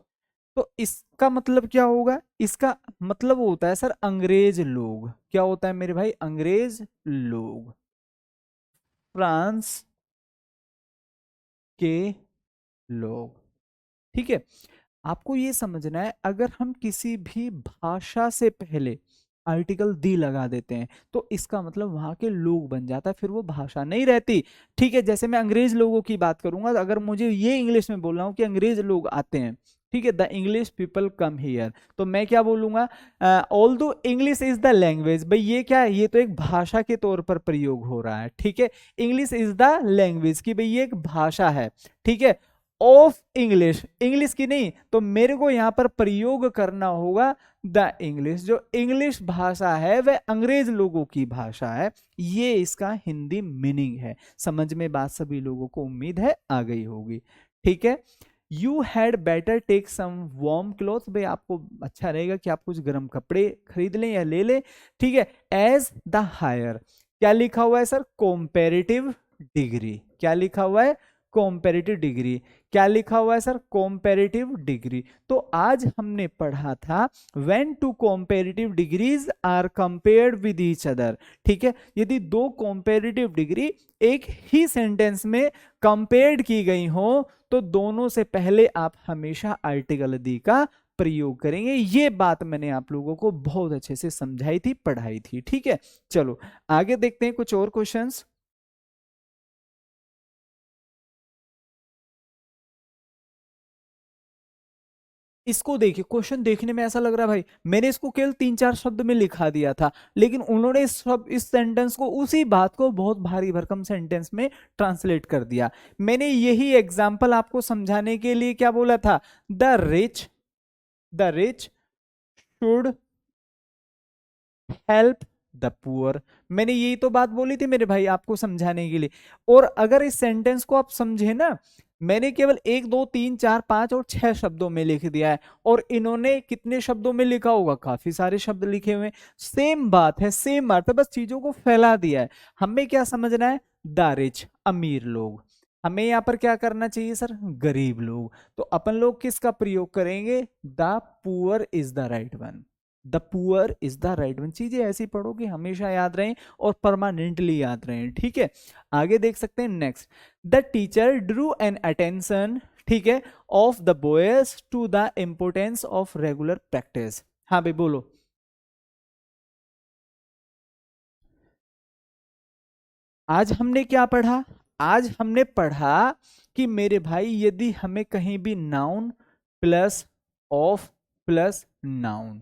तो इसका मतलब क्या होगा? इसका मतलब होता है सर अंग्रेज लोग। क्या होता है मेरे भाई? अंग्रेज लोग, फ्रांस के लोग, ठीक है। आपको ये समझना है, अगर हम किसी भी भाषा से पहले आर्टिकल दी लगा देते हैं तो इसका मतलब वहां के लोग बन जाता है, फिर वो भाषा नहीं रहती, ठीक है। जैसे मैं अंग्रेज लोगों की बात करूंगा, तो अगर मुझे ये इंग्लिश में बोल रहा हूं कि अंग्रेज लोग आते हैं, ठीक है, the English people come here, तो मैं क्या बोलूंगा? Although English is the language, भाई ये क्या है? ये तो एक भाषा के तौर पर प्रयोग हो रहा है, ठीक है। इंग्लिश इज द लैंग्वेज की भाई ये एक भाषा है, ठीक है। ऑफ इंग्लिश, इंग्लिश की नहीं, तो मेरे को यहां पर प्रयोग करना होगा द इंग्लिश। जो इंग्लिश भाषा है वह अंग्रेज लोगों की भाषा है, ये इसका हिंदी मीनिंग है। समझ में बात सभी लोगों को उम्मीद है आ गई होगी, ठीक है। You had better take some warm cloth, भाई आपको अच्छा रहेगा कि आप कुछ गर्म कपड़े खरीद लें या ले लें, ठीक है। एज द हायर, क्या लिखा हुआ है सर? कॉम्पेरेटिव डिग्री, क्या लिखा हुआ है? कॉम्पेरेटिव डिग्री, क्या लिखा हुआ है सर? Comparative degree. तो आज हमने पढ़ा था when two comparative degrees are compared with each other, ठीक है। यदि दो कॉम्पेरेटिव डिग्री एक ही सेंटेंस में कंपेयर्ड की गई हो तो दोनों से पहले आप हमेशा आर्टिकल दी का प्रयोग करेंगे। ये बात मैंने आप लोगों को बहुत अच्छे से समझाई थी, पढ़ाई थी, ठीक है। चलो आगे देखते हैं कुछ और क्वेश्चंस। इसको देखिए, क्वेश्चन देखने में ऐसा लग रहा है भाई मैंने इसको केवल 3-4 शब्द में लिखा दिया था, लेकिन उन्होंने इस सेंटेंस को, उसी बात को बहुत भारी भरकम सेंटेंस में ट्रांसलेट कर दिया। मैंने यही एग्जांपल आपको समझाने के लिए क्या बोला था? The rich should help the poor, मैंने यही तो बात बोली थी मेरे भाई आपको समझाने के लिए। और अगर इस सेंटेंस को आप समझे ना, मैंने केवल 1 2 3 4 5 और 6 शब्दों में लिख दिया है, और इन्होंने कितने शब्दों में लिखा होगा? काफी सारे शब्द लिखे हुए हैं। सेम बात है, सेम बात है, बस चीजों को फैला दिया है। हमें क्या समझना है? द रिच, अमीर लोग। हमें यहां पर क्या करना चाहिए सर? गरीब लोग। तो अपन लोग किसका प्रयोग करेंगे? The poor is the right one, the poor is the right one. चीजें ऐसी पढ़ो कि हमेशा याद रहें और परमानेंटली याद रहें, ठीक है। आगे देख सकते हैं, next, the teacher drew an attention, ठीक है, of the boys to the importance of regular practice. हाँ भाई बोलो। आज हमने क्या पढ़ा? आज हमने पढ़ा कि मेरे भाई यदि हमें कहीं भी noun plus of plus noun,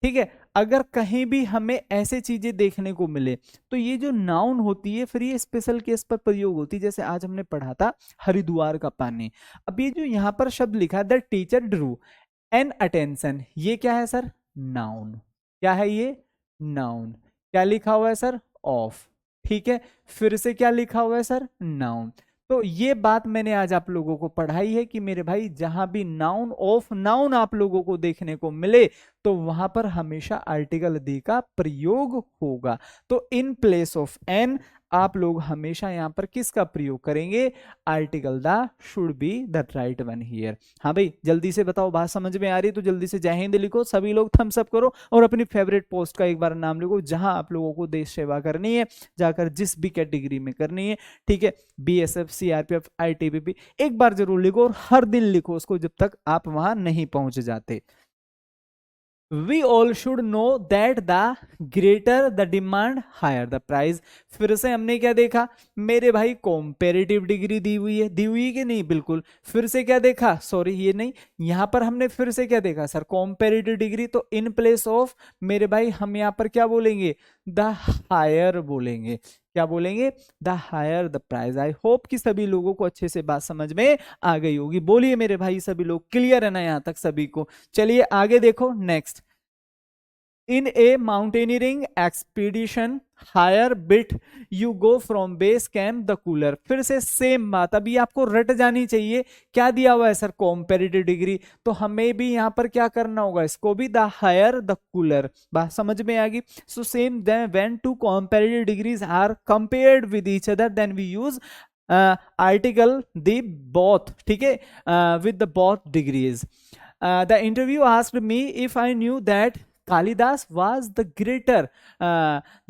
ठीक है, अगर कहीं भी हमें ऐसे चीजें देखने को मिले तो ये जो नाउन होती है फिर ये स्पेशल केस पर प्रयोग होती है। जैसे आज हमने पढ़ा था हरिद्वार का पानी। अब ये जो यहां पर शब्द लिखा है the teacher drew an attention, ये क्या है सर? नाउन। क्या है ये? नाउन। क्या लिखा हुआ है सर? ऑफ। ठीक है, फिर से क्या लिखा हुआ है सर? नाउन। तो ये बात मैंने आज आप लोगों को पढ़ाई है कि मेरे भाई जहां भी नाउन ऑफ नाउन आप लोगों को देखने को मिले तो वहां पर हमेशा आर्टिकल दी का प्रयोग होगा। तो इन प्लेस ऑफ एन आप लोग हमेशा यहां पर किसका प्रयोग करेंगे? Article the should be the right one here. हाँ भाई, जल्दी से बताओ, बात समझ में आ रही है तो जल्दी से जय हिंद लिखो, सभी लोग थम्स अप करो और अपनी फेवरेट पोस्ट का एक बार नाम लिखो जहां आप लोगों को देश सेवा करनी है, जाकर जिस भी कैटेगरी में करनी है। ठीक है, बीएसएफ, सीआरपीएफ, आईटीबीपी, एक बार जरूर लिखो और हर दिन लिखो उसको जब तक आप वहां नहीं पहुंच जाते। We all should know that the greater the demand, higher the price। फिर से हमने क्या देखा मेरे भाई? कॉम्पेरेटिव डिग्री दी हुई है, दी हुई है कि नहीं? बिल्कुल। फिर से क्या देखा? सॉरी ये नहीं, यहां पर हमने फिर से क्या देखा सर? Comparative degree. तो इन प्लेस ऑफ मेरे भाई हम यहां पर क्या बोलेंगे? द हायर बोलेंगे। क्या बोलेंगे? The higher the price. I hope कि सभी लोगों को अच्छे से बात समझ में आ गई होगी। बोलिए मेरे भाई, सभी लोग क्लियर है ना यहां तक सभी को? चलिए आगे देखो next. In a mountaineering expedition, higher bit you go from base camp the cooler। फिर से सेम बात, अभी आपको रट जानी चाहिए। क्या दिया हुआ है सर? Comparative degree. तो हमें भी यहां पर क्या करना होगा? इसको भी द हायर द कूलर। बात समझ में आ गई? So same when two comparative degrees are compared with each other then we use article the both. ठीक है, with the both degrees. The interview asked me if I knew that Kalidas was the greater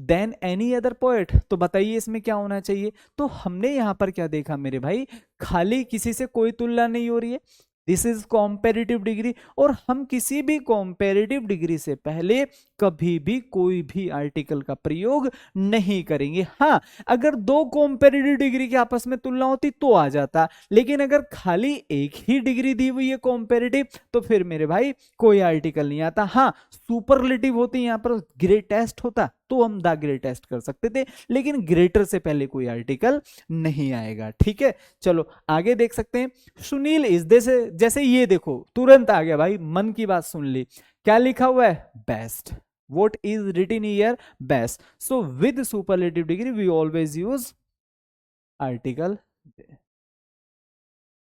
than any other poet. तो बताइए इसमें क्या होना चाहिए? तो हमने यहां पर क्या देखा मेरे भाई? खाली किसी से कोई तुलना नहीं हो रही है, दिस इज कॉम्पेरेटिव डिग्री। और हम किसी भी कॉम्पेरेटिव डिग्री से पहले कभी भी कोई भी आर्टिकल का प्रयोग नहीं करेंगे। हाँ, अगर दो कॉम्पेरेटिव डिग्री की आपस में तुलना होती तो आ जाता, लेकिन अगर खाली एक ही डिग्री दी हुई है कॉम्पेरेटिव तो फिर मेरे भाई कोई आर्टिकल नहीं आता। हाँ, सुपरलेटिव होती, यहां पर ग्रेटेस्ट होता तो हम द ग्रेटेस्ट कर सकते थे, लेकिन ग्रेटर से पहले कोई आर्टिकल नहीं आएगा। ठीक है, चलो आगे देख सकते हैं। सुनील इज दे से, जैसे ये देखो तुरंत आ गया भाई, मन की बात सुन ली। क्या लिखा हुआ है? Best. What is written here? Best. So with superlative degree we always use article।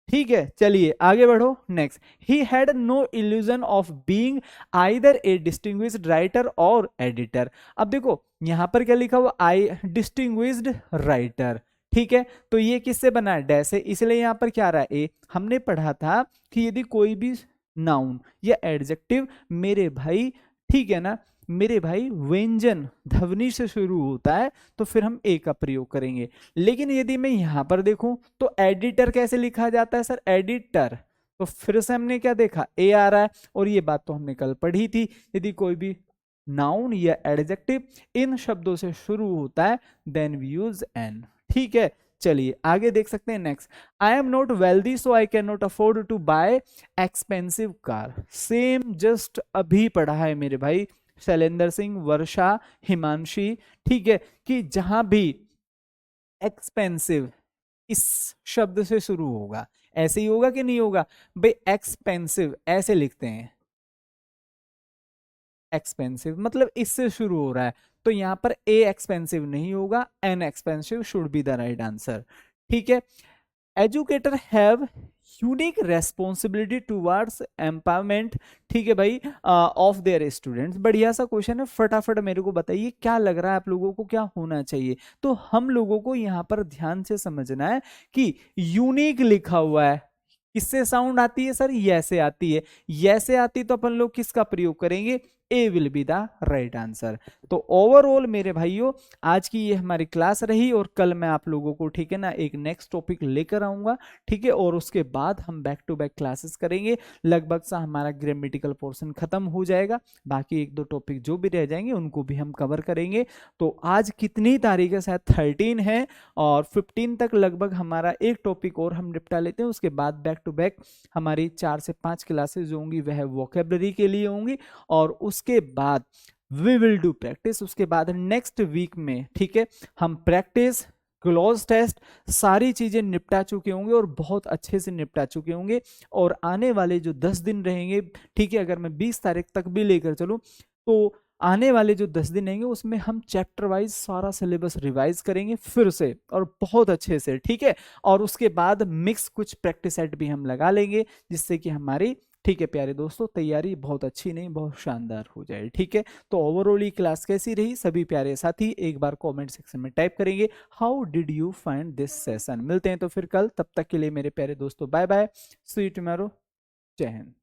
ठीक है, चलिए आगे बढ़ो next. He had no illusion of being either a distinguished writer और एडिटर। अब देखो यहां पर क्या लिखा हुआ? I distinguished writer. ठीक है, तो ये किससे बना है? डैश से, इसलिए यहां पर क्या आ रहा है? ए। हमने पढ़ा था कि यदि कोई भी नाउन या एडजेक्टिव मेरे भाई, ठीक है ना, मेरे भाई व्यंजन ध्वनि से शुरू होता है तो फिर हम ए का प्रयोग करेंगे। लेकिन यदि मैं यहां पर देखूं तो एडिटर कैसे लिखा जाता है सर? एडिटर। तो फिर से हमने क्या देखा? ए आ रहा है। और ये बात तो हमने कल पढ़ी थी, यदि कोई भी नाउन या एडजेक्टिव इन शब्दों से शुरू होता है देन वी यूज एन। ठीक है, चलिए आगे देख सकते हैं next. I am not wealthy so I can not afford to buy expensive car. Same just अभी पढ़ा है मेरे भाई शैलेंद्र सिंह, वर्षा, हिमांशी। ठीक है, कि जहां भी एक्सपेंसिव इस शब्द से शुरू होगा, ऐसे ही होगा कि नहीं होगा भाई? एक्सपेंसिव ऐसे लिखते हैं, एक्सपेंसिव मतलब इससे शुरू हो रहा है, तो यहां पर ए एक्सपेंसिव नहीं होगा, an expensive should be the right answer. ठीक है, educator have unique responsibility towards empowerment. ठीक है भाई, ऑफ देयर स्टूडेंट्स। बढ़िया सा क्वेश्चन है, फटाफट मेरे को बताइए क्या लग रहा है आप लोगों को क्या होना चाहिए? तो हम लोगों को यहां पर ध्यान से समझना है कि यूनिक लिखा हुआ है, किससे साउंड आती है सर? यैसे आती है। यैसे आती तो अपन लोग किसका प्रयोग करेंगे? A will be the right answer. तो ओवरऑल मेरे भाइयों आज की ये हमारी क्लास रही और कल मैं आप लोगों को, ठीक है ना, एक नेक्स्ट टॉपिक लेकर आऊंगा। ठीक है, और उसके बाद हम बैक टू बैक क्लासेस करेंगे। लगभग सा हमारा ग्रामेटिकल पोर्शन खत्म हो जाएगा, बाकी एक दो टॉपिक जो भी रह जाएंगे उनको भी हम कवर करेंगे। तो आज कितनी तारीख है? शायद 13 है, और 15 तक लगभग हमारा एक टॉपिक और हम निपटा लेते हैं। उसके बाद बैक टू बैक हमारी 4 से 5 क्लासेस जो होंगी वह वोकेबलरी के लिए होंगी, और उसके बाद वी विल डू प्रैक्टिस। उसके बाद नेक्स्ट वीक में, ठीक है, हम प्रैक्टिस क्लोज टेस्ट, सारी चीजें निपटा चुके होंगे और बहुत अच्छे से निपटा चुके होंगे। और आने वाले जो 10 दिन रहेंगे, ठीक है, अगर मैं 20 तारीख तक भी लेकर चलूं तो आने वाले जो 10 दिन रहेंगे उसमें हम चैप्टर वाइज सारा सिलेबस रिवाइज करेंगे फिर से और बहुत अच्छे से, ठीक है। और उसके बाद मिक्स कुछ प्रैक्टिस सेट भी हम लगा लेंगे जिससे कि हमारी, ठीक है प्यारे दोस्तों, तैयारी बहुत अच्छी नहीं बहुत शानदार हो जाए, ठीक है। तो ओवरऑल ये क्लास कैसी रही सभी प्यारे साथी एक बार कमेंट सेक्शन में टाइप करेंगे, how did you find this session. मिलते हैं तो फिर कल, तब तक के लिए मेरे प्यारे दोस्तों bye bye, see you tomorrow, जय हिंद।